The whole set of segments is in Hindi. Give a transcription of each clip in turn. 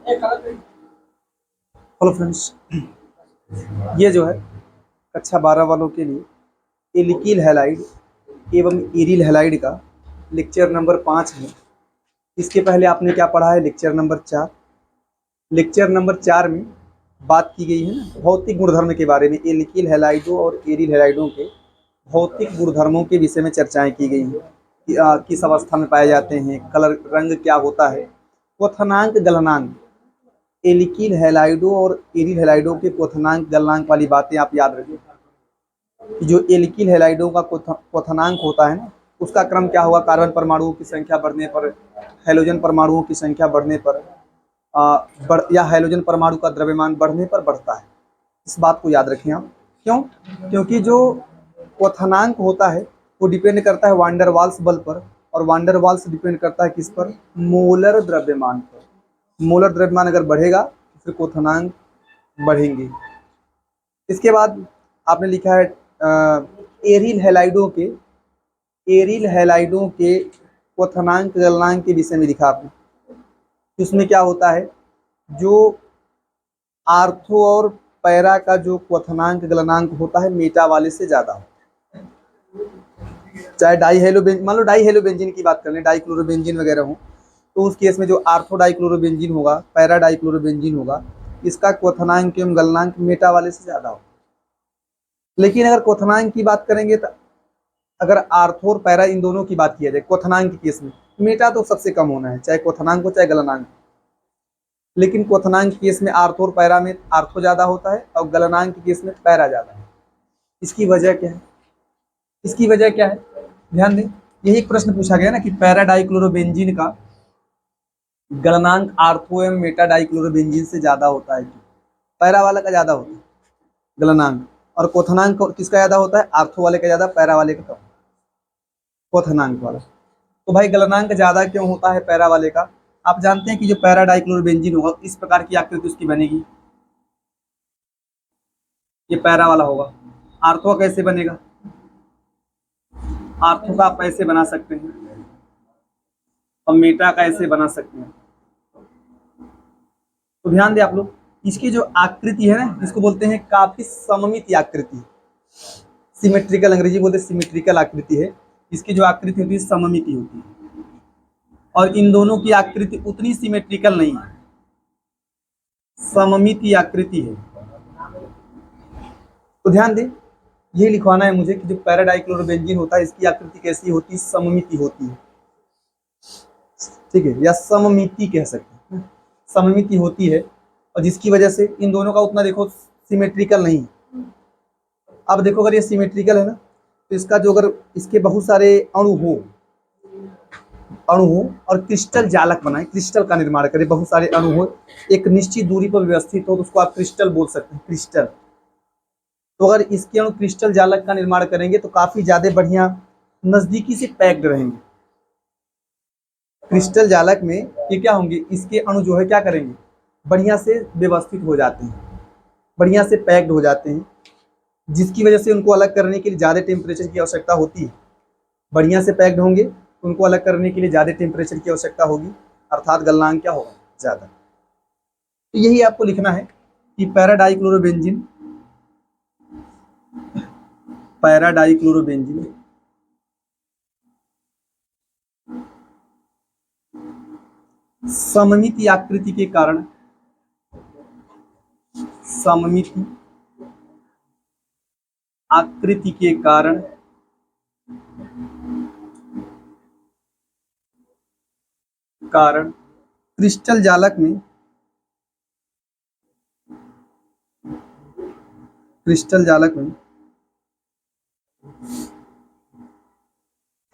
हेलो फ्रेंड्स, ये जो है कक्षा 12 वालों के लिए एल्किल हैलाइड एवं एरिल हैलाइड का लेक्चर नंबर 5 है। इसके पहले आपने क्या पढ़ा है? Lecture number 4। लेक्चर नंबर 4 में बात की गई है ना भौतिक गुणधर्म के बारे में। एल्किल हैलाइडों और एरिल हैलाइडों के भौतिक गुणधर्मों के विषय में चर्चाएं की गई हैं कि किस अवस्था में पाए जाते हैं, कलर रंग क्या होता है, क्वथनांक गलनांक। एल्किल हैलाइडों और एरिल हैलाइडों के क्वथनांक गलनांक वाली बातें आप याद रखिए कि जो एल्किल हैलाइडों का क्वथनांक होता है ना, उसका क्रम क्या होगा? कार्बन परमाणुओं की संख्या बढ़ने पर, हैलोजन परमाणुओं की संख्या बढ़ने पर, या हैलोजन परमाणु का द्रव्यमान बढ़ने पर बढ़ता है। इस बात को याद रखें आप। क्यों? क्योंकि जो क्वथनांक होता है वो डिपेंड करता है वान डेर वाल्स बल पर, और वान डेर वाल्स डिपेंड करता है किस पर? मोलर द्रव्यमान पर। मोलर द्रव्यमान अगर बढ़ेगा तो फिर क्वथनांक बढ़ेंगे। इसके बाद आपने लिखा है एरिल हैलाइडों के क्वथनांक गलनांक के विषय में लिखा आपने। उसमें क्या होता है? जो आर्थो और पैरा का जो क्वथनांक गलनांक होता है मेटा वाले से ज्यादा होता है। चाहे डाई हेलो मान लो डाई हेलो बेंजीन की बात कर लें, डाइक्लोरोबेंजीन वगैरह हो, तो उस केस में जो आर्थो डाइक्लोरोबेंजीन होगा, पैरा डाइक्लोरोबेंजीन होगा, इसका क्वथनांक एवं गलनांक मेटा वाले से ज्यादा होगा। लेकिन अगर क्वथनांक की बात करेंगे तो अगर आर्थो और पैरा इन दोनों की बात किया जाए क्वथनांक के केस में, मेटा तो सबसे कम होना है, चाहे क्वथनांक हो चाहे गलनांक। लेकिन क्वथनांक के केस में आर्थो और पैरा में आर्थो ज्यादा होता है और गलनांक के केस में पैरा ज्यादा है। इसकी वजह क्या है? इसकी वजह क्या है? ध्यान दें, यही एक प्रश्न पूछा गया ना कि पैरा डाइक्लोरोबेंजीन का गलनांक आर्थो एवं मेटा डाइक्लोरोबेंजीन से ज्यादा होता है। पैरा वाला का ज्यादा होता है गलनांक, और क्वथनांक किसका ज्यादा होता है? आर्थो वाले का ज्यादा, पैरा वाले का कम। क्वथनांक वाला। तो भाई गलनांक ज्यादा क्यों होता है पैरा वाले का? आप जानते हैं कि जो पैरा डाइक्लोरोबेंजीन होगा इस प्रकार की आकृति उसकी बनेगी, ये पैरा वाला होगा। आर्थो कैसे बनेगा? आर्थो का आप ऐसे बना सकते हैं और मेटा का ऐसे बना सकते हैं। तो ध्यान दें आप लोग, इसकी जो आकृति है ना, इसको बोलते हैं काफी सममित आकृति। सिमेट्रिकल, अंग्रेजी बोलते हैं सिमेट्रिकल आकृति है। इसकी जो आकृति होती है सममिति होती है, और इन दोनों की आकृति उतनी सिमेट्रिकल नहीं है, सममिति आकृति है। तो ध्यान दें, ये लिखवाना है मुझे कि जो पैरा डाइक्लोरोबेंजीन होता है इसकी आकृति कैसी होती है? सममिति होती है, ठीक है, या सममिति कह सकते हैं, सममिति होती है। और जिसकी वजह से इन दोनों का उतना देखो सिमेट्रिकल नहीं है। अब देखो अगर ये सिमेट्रिकल है ना, तो इसका जो अगर इसके बहुत सारे अणु हो और क्रिस्टल जालक बनाए, क्रिस्टल का निर्माण करे, बहुत सारे अणु हो, एक निश्चित दूरी पर व्यवस्थित हो, तो उसको आप क्रिस्टल बोल सकते हैं, क्रिस्टल। तो अगर इसके अणु क्रिस्टल जालक का निर्माण करेंगे तो काफी ज्यादा बढ़िया नजदीकी से पैक्ड रहेंगे। क्रिस्टल जालक में ये क्या होंगे? इसके अणु जो है क्या करेंगे? बढ़िया से व्यवस्थित हो जाते हैं, बढ़िया से पैक्ड हो जाते हैं, जिसकी वजह से उनको अलग करने के लिए ज़्यादा टेम्परेचर की आवश्यकता होती है। बढ़िया से पैक्ड होंगे तो उनको अलग करने के लिए ज़्यादा टेम्परेचर की आवश्यकता होगी, अर्थात गलनांक क्या होगा? ज़्यादा। तो यही आपको लिखना है कि पैराडाइक्लोरोबेंजीन सममिति आकृति के कारण, सममिति आकृति के कारण क्रिस्टल जालक में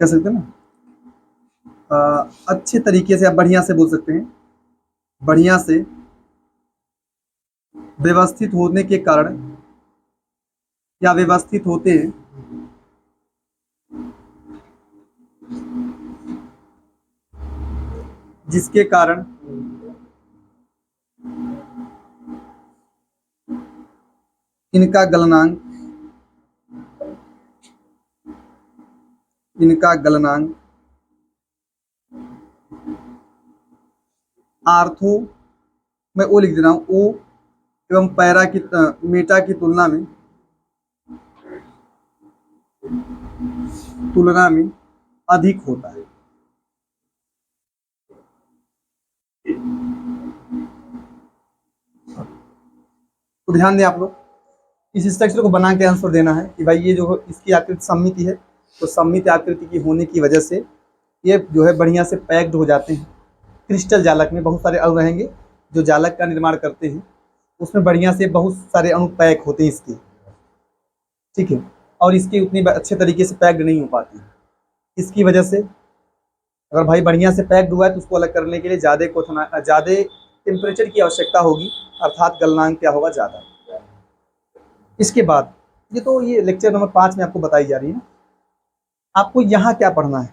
कह सकते हैं ना, अच्छे तरीके से आप बढ़िया से बोल सकते हैं, बढ़िया से व्यवस्थित होने के कारण या व्यवस्थित होते हैं, जिसके कारण इनका गलनांक आर्थो मैं ओ लिख दे रहा हूँ, ओ एवं पैरा की मेटा की तुलना में अधिक होता है। तो ध्यान दें आप लोग, इस स्ट्रक्चर को बना के आंसर देना है कि भाई ये जो इसकी आकृति सममिति है, तो सममित आकृति की होने की वजह से ये जो है बढ़िया से पैक्ड हो जाते हैं। क्रिस्टल जालक में बहुत सारे अणु रहेंगे जो जालक का निर्माण करते हैं, उसमें बढ़िया से बहुत सारे अणु पैक होते हैं इसके, ठीक है, और इसके उतने अच्छे तरीके से पैक्ड नहीं हो पाते। इसकी वजह से अगर भाई बढ़िया से पैक्ड हुआ है तो उसको अलग करने के लिए ज़्यादा टेम्परेचर की आवश्यकता होगी, अर्थात गलनांक क्या होगा, ज़्यादा। इसके बाद ये लेक्चर नंबर 5 में आपको बताई जा रही है ना, आपको यहाँ क्या पढ़ना है।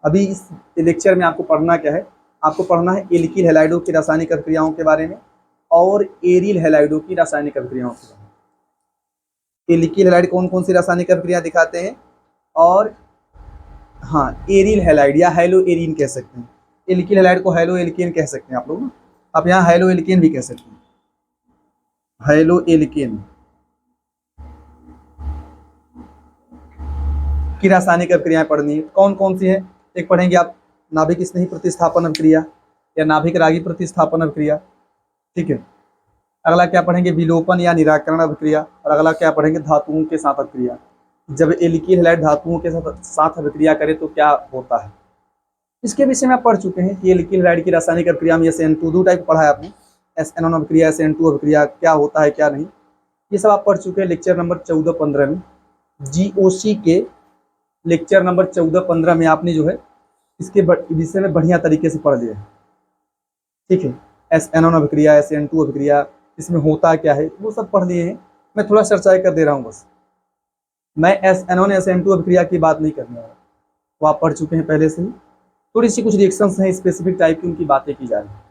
अभी इस लेक्चर में आपको पढ़ना क्या है, आपको पढ़ना है एल्किल हैलाइडों की रासायनिक अभिक्रियाओं के बारे में और एरिल हैलाइडों की रासायनिक अभिक्रियाओं के बारे में। एल्किल हैलाइड कौन कौन सी रासायनिक अभिक्रिया दिखाते हैं, और हाँ एरिल हैलाइड या हैलो एरिन कह सकते हैं। एल्किल हैलाइड को हैलो एल्केन कह सकते हैं आप लोग ना, आप यहाँ हैलो एल्केन भी कह सकते हैं, हैलो एल्केन की रासायनिक अभिक्रियाएं पढ़नी है। कौन कौन सी है, एक पढ़ेंगे आप नाभिक स्नेही प्रतिस्थापन अभिक्रिया या नाभिक रागी प्रतिस्थापन अभिक्रिया, ठीक है। अगला क्या पढ़ेंगे, विलोपन या निराकरण अभिक्रिया, और अगला क्या पढ़ेंगे, धातुओं के साथ अभिक्रिया। जब एल्किल हैलाइड धातुओं के साथ अभिक्रिया करे तो क्या होता है, इसके विषय में आप पढ़ चुके हैं कि एल्किल हैलाइड की रासायनिक अभिक्रिया में SN2 दो टाइप पढ़ा है आपने, SN1 अभिक्रिया, SN2 अभिक्रिया, क्या होता है क्या नहीं, ये सब आप पढ़ चुके हैं लेक्चर नंबर 14-15 में। GOC के लेक्चर नंबर 14-15 में आपने जो है इसके विषय में बढ़िया तरीके से पढ़ लिया है, ठीक है। SN1 अभिक्रिया, SN2 अभिक्रिया, इसमें होता क्या है वो सब पढ़ लिए हैं। मैं थोड़ा चर्चा कर दे रहा हूँ बस, मैं SN1 SN2 अभिक्रिया की बात नहीं करने वाला, वो आप पढ़ चुके हैं पहले से ही। थोड़ी सी कुछ रिएक्शंस हैं स्पेसिफिक टाइप की, उनकी बातें की जा रही है।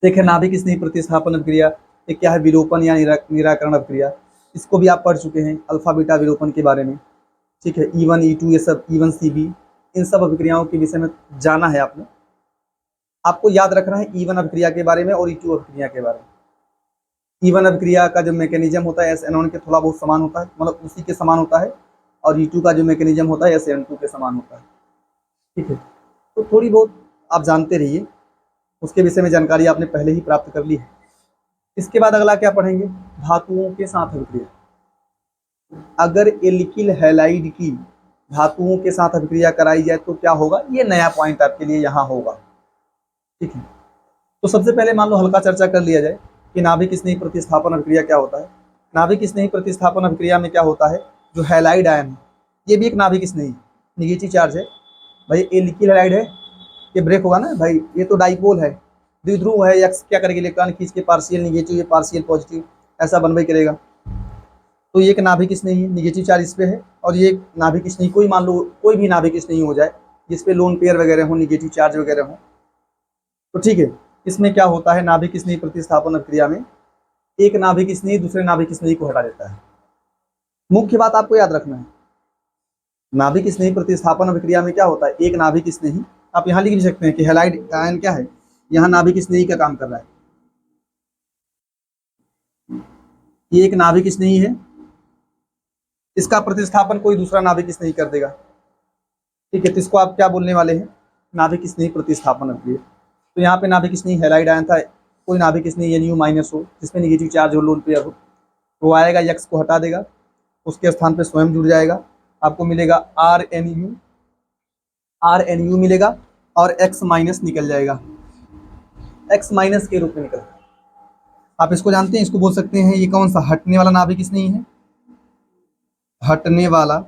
देखिए नाभिक स्नेही प्रतिस्थापन अभिक्रिया, ये क्या है, विलोपन या निराकरण अभिक्रिया, इसको भी आप पढ़ चुके हैं अल्फा बीटा विलोपन के बारे में, ठीक है। E1 E2 ये सब, E1 CB, इन सब अभिक्रियाओं के विषय में जाना है आपने। आपको याद रखना है E1 अभिक्रिया के बारे में और E2 अभिक्रिया के बारे में। E1 अभिक्रिया का जो मैकेनिज्म होता है SN1 के थोड़ा बहुत समान होता है, मतलब उसी के समान होता है, और E2 का जो मैकेनिज्म होता है SN2 के समान होता है, ठीक है। तो थोड़ी बहुत आप जानते रहिए, उसके विषय में जानकारी आपने पहले ही प्राप्त कर ली है। इसके बाद अगला क्या पढ़ेंगे, धातुओं के साथ अभिक्रिया। अगर एल्किल हैलाइड की धातुओं के साथ अभिक्रिया कराई जाए तो क्या होगा, ये नया पॉइंट आपके लिए यहाँ होगा, ठीक है। तो सबसे पहले मान लो हल्का चर्चा कर लिया जाए कि नाभिक स्नेही प्रतिस्थापन अभिक्रिया क्या होता है। नाभिक स्नेही प्रतिस्थापन अभिक्रिया में क्या होता है, जो हैलाइड आयन है, ये भी एक नाभिक स्नेही निगेटिव चार्ज है। भाई एल्किल हैलाइड है, ये ब्रेक होगा ना भाई, ये तो डाइपोल है, द्विध्रुव है, एक्स क्या करेगा, इलेक्ट्रॉन खींच के पार्शियल निगेटिव, ये पार्शियल पॉजिटिव, ऐसा बनवाई करेगा। तो ये एक नाभिक स्नेही निगेटिव चार्ज इस पे है, और ये नाभिक स्नेही कोई मान लो कोई भी नाभिक स्नेही हो जाए जिसपे लोन पेयर वगैरह हो, निगेटिव चार्ज वगैरह हो, तो ठीक है। इसमें क्या होता है, नाभिक स्नेही प्रतिस्थापन अभिक्रिया में एक नाभिक स्नेही दूसरे नाभिक स्नेही को हटा देता है। मुख्य बात आपको याद रखना है, नाभिक स्नेही प्रतिस्थापन अभिक्रिया में क्या होता है, एक नाभिक स्नेही, आप यहाँ लिख भी सकते हैं कि हैलाइड आयन क्या है, यहाँ नाभिक स्नेही का काम कर रहा है। ये एक नाभिक स्नेही है, इसका प्रतिस्थापन कोई दूसरा नाभिक स्नेही कर देगा, ठीक है। तो इसको आप क्या बोलने वाले हैं, नाभिक स्नेही प्रतिस्थापन अभिक्रिया। तो यहाँ पे नाभिक स्नेही हैलाइड आयन था, कोई नाभिक स्नेही NU- हो जिसमें निगेटिव चार्ज हो, लोन पेयर हो, तो आएगा यक्स को हटा देगा, उसके स्थान पे स्वयं जुड़ जाएगा, आपको मिलेगा RNU मिलेगा, और X- निकल जाएगा, X- के रूप में निकलता है। आप इसको जानते हैं, इसको बोल सकते हैं ये कौन सा हटने वाला नाभिक स्नेही है, हटने वाला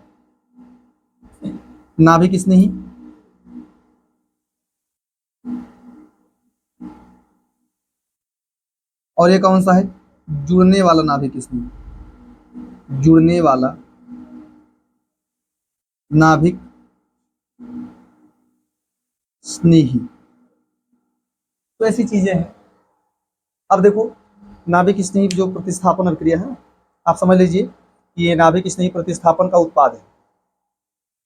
नाभिक स्नेही, और ये कौन सा है, जुड़ने वाला नाभिक स्नेही, जुड़ने वाला नाभिक स्नेही। तो ऐसी चीजें हैं। अब देखो नाभिक स्नेही जो प्रतिस्थापन अभिक्रिया है, आप समझ लीजिए कि ये नाभिक स्नेही प्रतिस्थापन का उत्पाद है।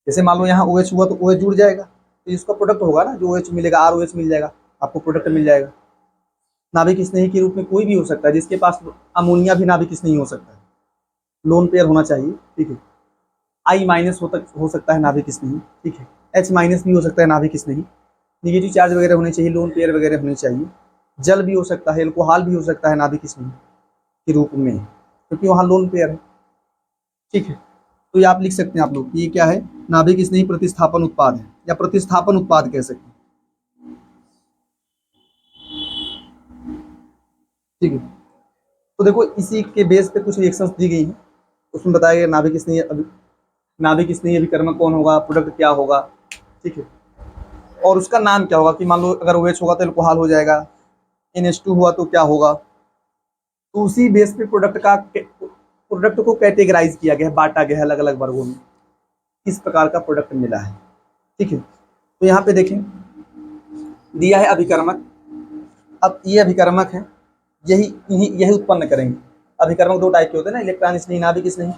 जैसे मान लो यहाँ OH हुआ तो OH जुड़ जाएगा, तो इसका प्रोडक्ट होगा ना, जो OH मिलेगा ROH मिल जाएगा, आपको प्रोडक्ट मिल जाएगा। नाभिक स्नेही के रूप में कोई भी हो सकता है, जिसके पास अमोनिया भी नाभिक स्नेही हो सकता है, लोन पेयर होना चाहिए, ठीक है। I माइनस हो सकता है नाभिक स्नेही, ठीक है। H माइनस भी हो सकता है नाभिक स्नेही, निगेटिव चार्ज वगैरह होने चाहिए, लोन पेयर वगैरह होने चाहिए। जल भी हो सकता है, एल्कोहल भी हो सकता है नाभिक स्नेही के रूप में, क्योंकि वहाँ लोन पेयर है, ठीक है। तो ये आप लिख सकते हैं आप लोग, ये क्या है, नाभिक स्नेही प्रतिस्थापन उत्पाद है, या प्रतिस्थापन उत्पाद कह सकते हैं, ठीक है। तो देखो इसी के बेस पे कुछ रिएक्शंस दी गई हैं, उसमें बताया गया नाभिक स्नेही अभिकर्मक कौन होगा, प्रोडक्ट क्या होगा, ठीक है, और उसका नाम क्या होगा, कि मान लो अगर OH होगा तो एल्कोहल हो जाएगा, NH2 हुआ तो क्या होगा। तो उसी बेस पे प्रोडक्ट को कैटेगराइज किया गया है, बांटा गया है अलग अलग वर्गों में, किस प्रकार का प्रोडक्ट मिला है, ठीक है। तो यहाँ पे देखें दिया है अभिकर्मक। अब ये अभिकर्मक है, यही उत्पन्न करेंगे। अभिकर्मक दो टाइप के होते हैं ना, इलेक्ट्रॉन स्नेही, नाभिक स्नेही।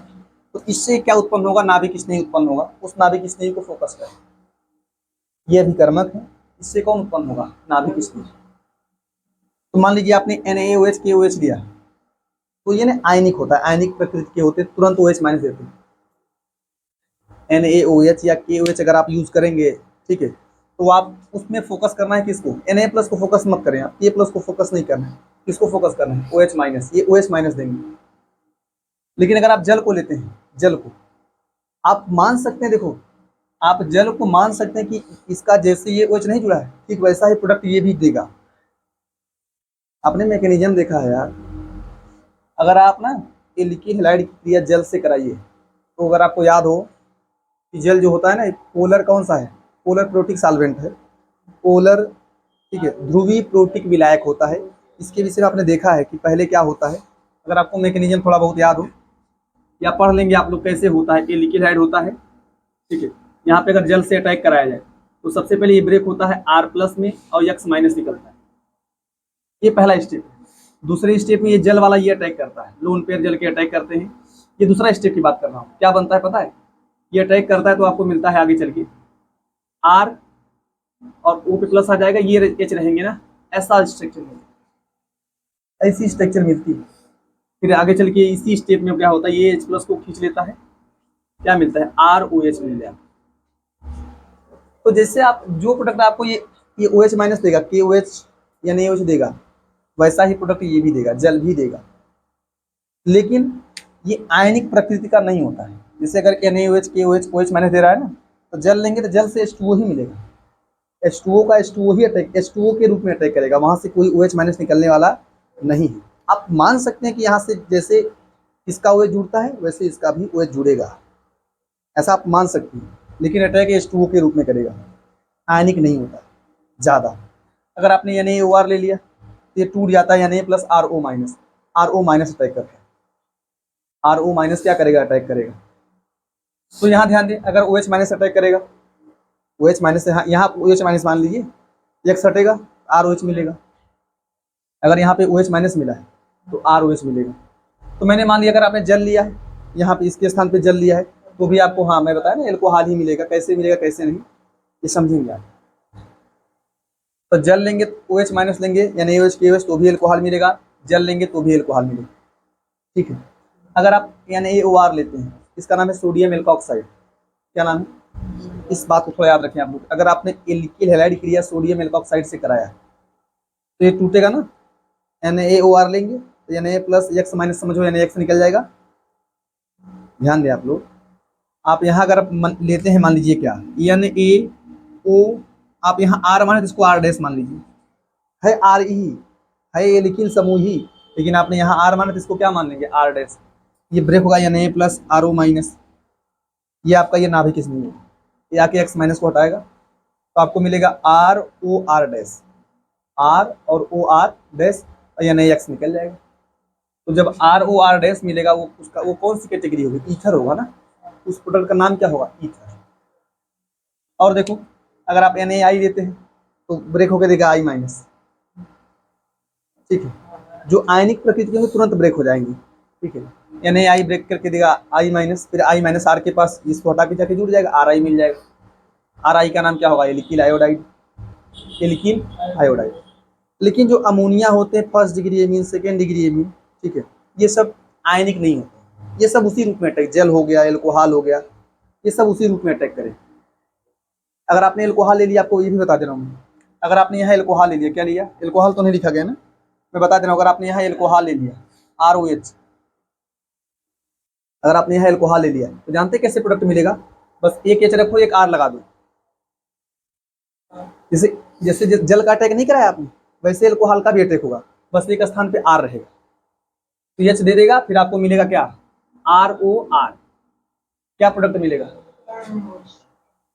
तो इससे क्या उत्पन्न होगा, नाभिक स्नेही उत्पन्न होगा। उस नाभिक स्नेही को फोकस करें, ये अभिकर्मक है, इससे कौन उत्पन्न होगा, नाभिक स्नेही। तो मान लीजिए आपने NaOH KOH लिया, तो ये ना आयनिक होता है, आयनिक प्रकृति के होते, तुरंत OH माइनस देते हैं। NaOH या KOH अगर आप यूज करेंगे, ठीक है, तो आप उसमें फोकस करना है किसको, Na प्लस को फोकस मत करें आप, A प्लस को फोकस नहीं करना है, किसको फोकस करना है, OH माइनस, ये OH माइनस देंगे। लेकिन अगर आप जल को लेते हैं, जल को आप मान सकते हैं, देखो आप जल को मान सकते हैं कि इसका जैसे ये OH नहीं जुड़ा है, ठीक वैसा ही प्रोडक्ट ये भी देगा। आपने मैकेनिज्म देखा है यार, अगर आप ना एल्कीन हैलाइड की क्रिया जल से कराइए, तो अगर आपको याद हो कि जल जो होता है ना, पोलर कौन सा है, पोलर प्रोटिक सॉल्वेंट है, पोलर, ठीक है, ध्रुवीय प्रोटिक विलायक होता है। इसके विषय में आपने देखा है कि पहले क्या होता है, अगर आपको मैकेनिज्म थोड़ा बहुत याद हो या पढ़ लेंगे आप लोग कैसे होता है। एल्कीन हैलाइड होता है, ठीक है, यहाँ पे अगर जल से अटैक कराया जाए तो सबसे पहले ये ब्रेक होता है R प्लस में और X माइनस निकलता है, ये पहला स्टेप है। दूसरे स्टेप में ये जल वाला ये अटैक करता है, लोन पेयर जल के अटैक करते हैं। ये दूसरा स्टेप की बात कर रहा हूँ, क्या बनता है पता है, ये अटैक करता है तो आपको मिलता है आगे चल के R और O पे प्लस आ जाएगा, ये H रहेंगे ना, ऐसा स्ट्रक्चर मिलता है, ऐसी स्ट्रक्चर मिलती है। फिर आगे चल के इसी स्टेप में क्या होता है, ये H प्लस को खींच लेता है, क्या मिलता है, ROH मिल जाएगा। तो जैसे आप जो प्रोडक्ट आपको ये OH माइनस देगा, KOH या NaOH देगा, वैसा ही प्रोडक्ट ये भी देगा, जल भी देगा। लेकिन ये आयनिक प्रकृति का नहीं होता है। जैसे अगर NaOH KOH OH माइनस दे रहा है ना, तो जल लेंगे तो जल से H2O ही मिलेगा, H2O का H2O ही अटैक, H2O के रूप में अटैक करेगा, वहां से कोई OH माइनस निकलने वाला नहीं है। आप मान सकते हैं कि यहाँ से जैसे इसका OH जुड़ता है वैसे इसका भी OH जुड़ेगा, ऐसा आप मान सकते हैं। लेकिन अटैक H2O के रूप में करेगा, आयनिक नहीं होता ज़्यादा। अगर आपने NaOR ले लिया तो ये टूट जाता है, Na plus RO minus, RO minus attack करता है, RO माइनस क्या करेगा, अटैक करेगा। तो यहाँ ध्यान दें, अगर OH माइनस अटैक करेगा, OH माइनस यहाँ OH माइनस मान लीजिए, X हटेगा ROH मिलेगा। अगर यहाँ पे OH माइनस मिला है तो ROH मिलेगा। तो मैंने मान लिया अगर आपने जल लिया है, यहाँ पे इसके स्थान पे जल लिया है, तो भी आपको, हाँ मैं बताया ना, एल्कोहल ही मिलेगा। कैसे मिलेगा कैसे नहीं, ये समझेंगे आप। तो जल लेंगे तो OH माइनस लेंगे या NaOH KOH तो भी एल्कोहल मिलेगा, जल लेंगे तो भी एल्कोहल मिलेगा, ठीक है। अगर आप NaOR लेते हैं, इसका नाम है सोडियम एल्कोक्साइड, क्या नाम है, इस बात को थोड़ा याद रखें आप लोग। अगर आपने एल्कील हैलाइड क्रिया सोडियम एल्कोक्साइड से कराया है तो ये टूटेगा ना, NaOR लेंगे तो Na प्लस X माइनस समझो, NaX निकल जाएगा। ध्यान दें आप लोग, आप यहाँ अगर लेते हैं, मान लीजिए क्या NaO, आप यहाँ R माने तो इसको R डैश मान लीजिए, है RE, है एल्कील समूह ही, लेकिन आपने यहाँ R माना तो इसको क्या मान लेंगे, R डैश। ये ब्रेक होगा Na प्लस RO माइनस, ये आपका ये नाभिक स्नेही है, ये आके X माइनस को हटाएगा तो आपको मिलेगा ROR डैश, R और OR डैश और NaX निकल जाएगा। तो जब ROR डैश मिलेगा वो कौन सी कैटेगरी होगी, ईथर होगा ना, उस प्रोडक्ट का नाम क्या होगा, ईथर। और देखो अगर आप NaI देते हैं तो ब्रेक होकर देगा I माइनस, ठीक है। जो आयनिक प्रकृति के होंगे तुरंत ब्रेक हो जाएंगे, ठीक है। NaI ब्रेक करके देगा I माइनस, फिर I माइनस R के पास इसको हटा के जाके जुड़ जाएगा, RI मिल जाएगा। RI का नाम क्या होगा, एल्कील आयोडाइड, एल्कील आयोडाइड। लेकिन जो अमोनिया होते हैं first degree amine, second degree amine, ठीक है, ये सब आयनिक नहीं होते, ये सब उसी रूप में अटैक, जल हो गया, एल्कोहल हो गया, ये सब उसी रूप में अटैक करें। अगर आपने एल्कोहल ले लिया, आपको ये भी बता दे रहा हूँ, अगर आपने यहाँ एल्कोहल ले लिया, क्या लिया, एल्कोहल तो नहीं लिखा गया ना, मैं बता दे रहा हूँ, अगर आपने यहाँ एल्कोहल ले लिया, ROH, अगर आपने यहाँ एल्कोहल ले लिया तो जानते कैसे प्रोडक्ट मिलेगा, बस एक एच रखो, एक R लगा दो, जैसे जैसे जल का अटैक नहीं कराया आपने, वैसे एल्कोहल का भी अटैक होगा, बस एक स्थान पे R रहेगा, तो H दे देगा, फिर आपको मिलेगा क्या, ROR, क्या प्रोडक्ट मिलेगा।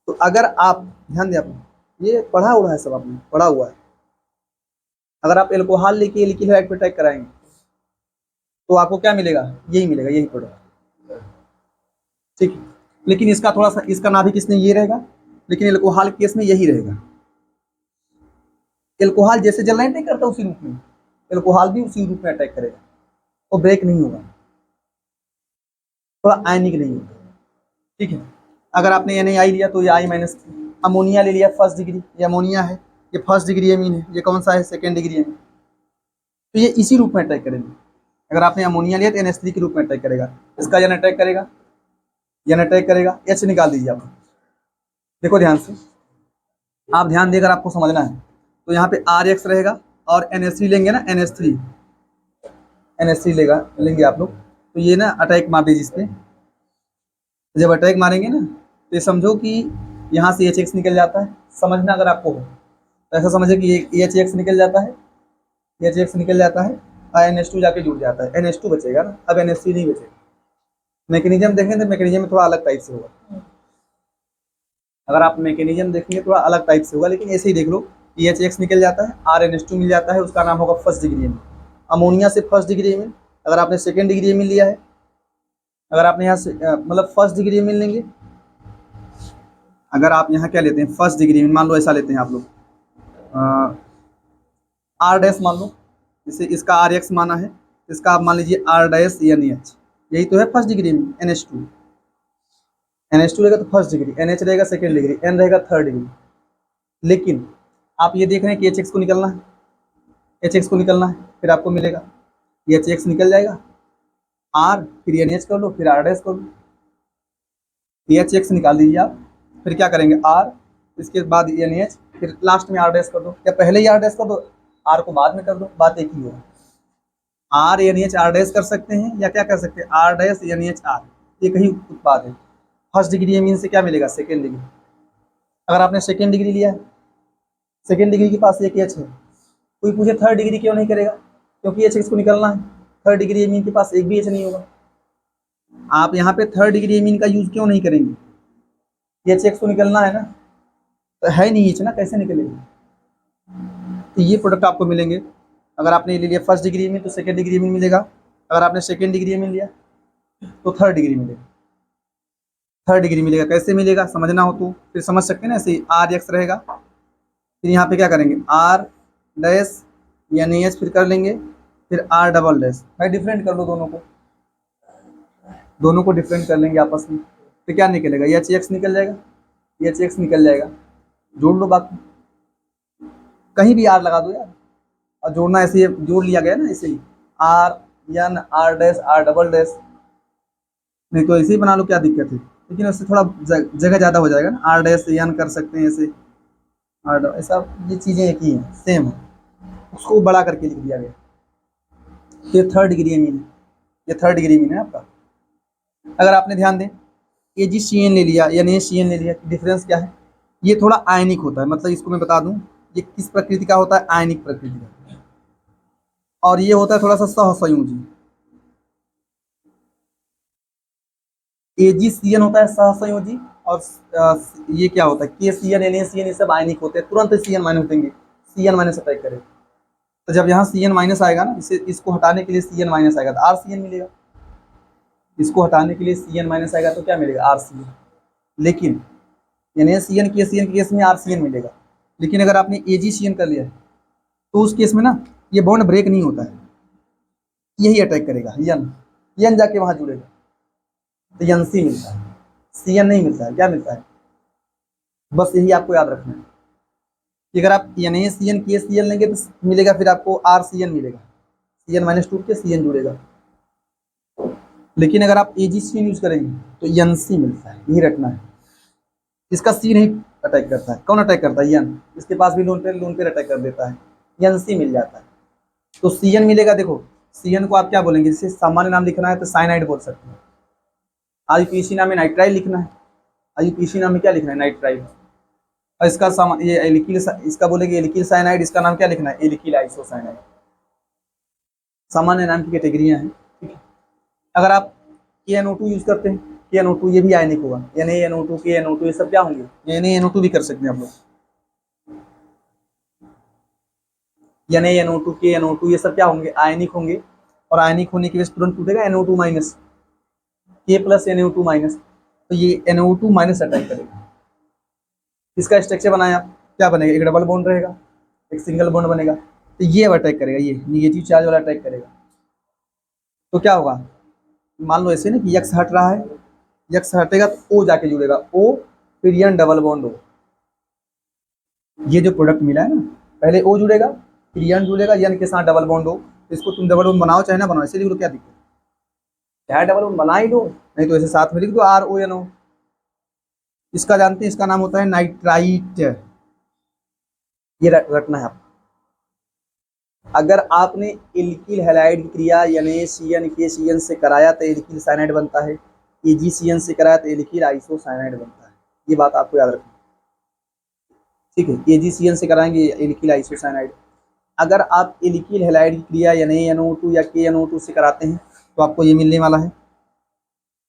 तो अगर आप ध्यान दें, आपने ये पढ़ा हुआ है, सब आपने पढ़ा हुआ है, अगर आप एल्कोहल लेके एल्किल हैलाइड पे अटैक कराएंगे तो आपको क्या मिलेगा, यही मिलेगा, यही प्रोडक्ट, ठीक है। लेकिन इसका थोड़ा सा, इसका नाभिक इसमें ये रहेगा, लेकिन एल्कोहल केस में यही रहेगा। एल्कोहल जैसे जल नहीं अटैक करता उसी रूप में, एल्कोहल भी उसी रूप में अटैक करेगा, वो ब्रेक नहीं होगा, थोड़ा आयनिक नहीं होगा, ठीक है। अगर आपने NaI लिया तो ये I माइनस, अमोनिया ले लिया फर्स्ट डिग्री, ये अमोनिया है, ये फर्स्ट डिग्री एमीन है, ये कौन सा है, सेकेंड डिग्री एमीन, तो ये इसी रूप में अटैक करेंगे। अगर आपने अमोनिया लिया तो NH3 के रूप में अटैक करेगा, इसका यन अटैक करेगा, यन अटैक करेगा, H निकाल दीजिए आप, देखो ध्यान से, आप ध्यान देकर आपको समझना है, तो यहाँ पे RX रहेगा और NH3 लेंगे ना, NH3 लेंगे आप लोग, तो ये ना अटैक मार दीजिए इस पर, जब अटैक मारेंगे ना तो ये समझो कि यहाँ से HX निकल जाता है, समझना अगर आपको हो तो ऐसा समझे कि ये HX निकल जाता है, HX निकल जाता है और NH2 जाके जुड़ जाता है, NH2 बचेगा ना, अब NH3 नहीं बचेगा। मैकेनिज्म देखेंगे तो मैकेनिज्म में थोड़ा अलग टाइप से होगा, अगर आप मैकेनिज्म देखेंगे थोड़ा अलग टाइप से होगा, लेकिन ऐसे ही देख लो, HX निकल जाता है, RNH2 मिल जाता है, उसका नाम होगा फर्स्ट डिग्री एमीन। अमोनिया से फर्स्ट डिग्री एमीन, अगर आपने सेकेंड डिग्री एमीन लिया है, अगर आपने यहाँ से मतलब फर्स्ट डिग्री एमीन लेंगे, अगर आप यहाँ क्या लेते हैं, फर्स्ट डिग्री एमीन मान लो ऐसा लेते हैं आप लोग, R डैश मान लो, जैसे इसका RX माना है, इसका आप मान लीजिए R डैश NH, यही तो है फर्स्ट डिग्री में, NH2 रहेगा तो फर्स्ट डिग्री, NH रहेगा सेकेंड डिग्री, N रहेगा थर्ड डिग्री। लेकिन आप ये देख रहे हैं कि HX को निकलना है, HX को निकलना है, फिर आपको मिलेगा ये HX निकल जाएगा, R फिर NH कर लो, फिर R डैश कर लो, HX निकाल दीजिए आप, फिर क्या करेंगे R, इसके बाद NH, फिर लास्ट में R डैश कर दो, या पहले ही R डैश कर दो, R को बाद में कर दो, बात एक ही होगा। R NH R डैश कर सकते हैं या क्या कर सकते हैं, R डैश NH R, एक ही उत्पाद है। फर्स्ट डिग्री एमीन से क्या मिलेगा, सेकेंड डिग्री, अगर आपने सेकेंड डिग्री लिया है, सेकेंड डिग्री के पास एक H है, कोई पूछे थर्ड डिग्री क्यों नहीं करेगा, क्योंकि HX को निकलना है, थर्ड डिग्री एमीन के पास एक भी H नहीं होगा, आप यहाँ पे थर्ड डिग्री एमीन का यूज क्यों नहीं करेंगे, HX को निकलना है ना, तो है नहीं H ना, कैसे निकलेगा। तो ये प्रोडक्ट आपको मिलेंगे, अगर आपने ले लिया फर्स्ट डिग्री में तो सेकेंड डिग्री में मिलेगा, अगर आपने सेकेंड डिग्री में लिया तो थर्ड डिग्री मिलेगा, थर्ड डिग्री मिलेगा, कैसे मिलेगा समझना हो तो फिर समझ सकते हैं ना, ऐसे RX रहेगा, फिर यहाँ पे क्या करेंगे, R डैश NH फिर कर लेंगे, फिर R डबल डैश, भाई डिफरेंट कर लो दोनों को डिफरेंट कर लेंगे आपस में, तो क्या निकलेगा, HX निकल जाएगा, HX निकल जाएगा, जोड़ लो, बाकी कहीं भी R लगा दो यार, और जोड़ना ऐसे जोड़ लिया गया ना, ऐसे ही R N R dash R double dash, नहीं तो ऐसे ही बना लो, क्या दिक्कत है, लेकिन उससे थोड़ा जगह ज़्यादा हो जाएगा ना, R डैश N कर सकते हैं ऐसे, ऐसा, ये चीज़ें एक ही हैं, सेम है, उसको बड़ा करके लिख दिया गया। ये थर्ड डिग्री एमीन है, ये थर्ड डिग्री एमीन है आपका। अगर आपने ध्यान दें, AgCN ले लिया या NaCN ले लिया, डिफरेंस क्या है, ये थोड़ा आयनिक होता है, मतलब इसको मैं बता दूं, ये किस प्रकृति का होता है, आयनिक प्रकृति का, और ये होता है थोड़ा सा सहसंयोजी। AgCN होता है सहसंयोजी, और ये क्या होता है, KCN NaCN, ये सब आयनिक होते हैं, तुरंत CN माइनस देंगे, CN माइनस अटैक करें, तो जब यहाँ CN माइनस आएगा ना, इसको हटाने के लिए CN माइनस आएगा तो RCN मिलेगा, इसको हटाने के लिए CN माइनस आएगा तो क्या मिलेगा, RCN। लेकिन NaCN KCN के केस में RCN मिलेगा, लेकिन अगर आपने AgCN कर लिया है तो उस केस में ना ये बॉन्ड ब्रेक नहीं होता है, यही अटैक करेगा, यन जाके वहां जुड़ेगा, तो NC मिलता है, CN नहीं मिलता है, क्या मिलता है, बस यही आपको याद रखना है। कि अगर आप NaCN KCl लेंगे तो मिलेगा फिर आपको RCN मिलेगा, CN टूट के CN जुड़ेगा। लेकिन अगर आप AgCN यूज करेंगे तो NC मिलता है, यही रखना है। इसका C नहीं अटैक करता है, कौन अटैक करता है? N। इसके पास भी लोन पे अटैक कर देता है, NC मिल जाता है। तो CN मिलेगा। देखो CN को आप क्या बोलेंगे? जैसे सामान्य नाम लिखना है तो साइनाइड बोल सकते हैं। IUPAC नाम में नाइट्राइल लिखना है, IUPAC नाम में क्या लिखना है? नाइट्राइल। और इसका ये एल्किल, इसका बोलेंगे एल्किल साइनाइड, इसका नाम क्या लिखना है? Alkyl isocyanide. सामान्य नाम की कैटेगरियां हैं, ठीक है। अगर आप KNO2 यूज करते हैं, KNO2 ये भी आयनिक होगा, NaNO2 KNO2 ये सब क्या होंगे? NaNO2 भी कर सकते हैं आप लोग। NaNO2 KNO2 ये सब क्या होंगे? आयनिक होंगे। और आयनिक होने की वजह से तुरंत टूटेगा NO2 minus, K plus NO2 minus, तो ये NO2 माइनस अटैक करेगा। इसका स्ट्रक्चर बनाया आप, क्या बनेगा? एक डबल बॉन्ड रहेगा, एक सिंगल बॉन्ड बनेगा। तो ये अब अटैक करेगा, ये निगेटिव चार्ज वाला अटैक करेगा। तो क्या होगा? मान लो ऐसे ना कि यक्स हट रहा है, यक्स हटेगा तो O जाके जुड़ेगा, O फिर N डबल बॉन्ड O। ये जो प्रोडक्ट मिला है ना, पहले O जुड़ेगा फिर N जुड़ेगा, N के साथ डबल बॉन्ड O। तो इसको तुम डबल बॉन्ड बनाओ चाहे ना बनाओ, ऐसे लिख लो, क्या दिक्कत? चाहे डबल बॉन्ड बना ही लो, नहीं तो ऐसे साथ में लिख दो RONO। इसका जानते हैं, इसका नाम होता है नाइट्राइट। ये रटना है आपको। अगर आपने एल्किल हैलाइड की क्रिया NaCN KCN से कराया तो एल्किल साइनाइड बनता है, AgCN से कराया तो एल्किल आइसोसाइनाइड बनता है। ये बात आपको याद रखनी, ठीक है। AgCN से कराएंगे एल्किल आइसोसाइनाइड। अगर आप एल्किल हैलाइड की क्रिया NaNO2 या KNO2 से कराते हैं तो आपको ये मिलने वाला है।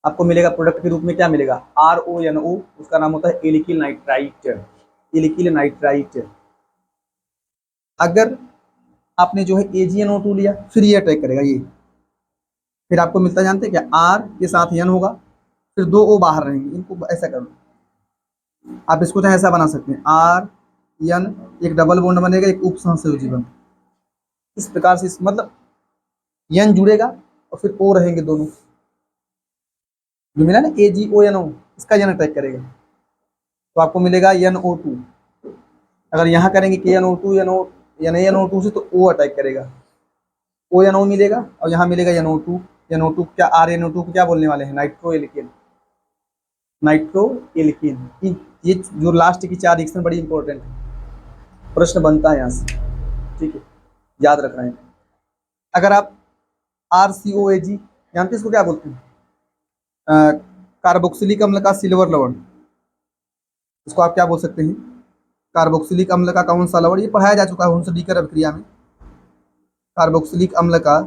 आपको मिलेगा प्रोडक्ट के रूप में क्या मिलेगा? RONO, उसका नाम होता है एल्किल नाइट्राइट, एल्किल नाइट्राइट। अगर आपने जो है AgNO2 लिया, फिर ये अटैक करेगा, ये फिर आपको मिलता, जानते हैं क्या? R के साथ N होगा, फिर 2 O बाहर रहेंगे। इनको ऐसा कर लो, आप इसको चाहे ऐसा बना सकते हैं, R N, एक डबल बॉन्ड बनेगा, एक उपसंयोजी बन, इस प्रकार से मतलब N जुड़ेगा और फिर O रहेंगे दोनों। जो मिला ना AgONO, इसका N अटैक करेगा तो आपको मिलेगा NO2। अगर यहाँ करेंगे KNO2 NaNO2 से तो O अटैक करेगा, ONO मिलेगा, और यहाँ मिलेगा NO2। NO2 क्या? RNO2 को क्या बोलने वाले हैं? Nitro alkene, nitro alkene. ये जो लास्ट की 4 रिएक्शन बड़ी इंपॉर्टेंट है, प्रश्न बनता है यहाँ से, ठीक है, याद रखना है। अगर आप RCOAG जानते हैं, इसको क्या बोलते हैं? कार्बोक्सिलिक अम्ल का सिल्वर लवण, इसको आप क्या बोल सकते हैं? कार्बोक्सिलिक अम्ल का कौन सा लवण? ये पढ़ाया जा चुका है हुंसडीकर अभिक्रिया में। कार्बोक्सिलिक अम्ल का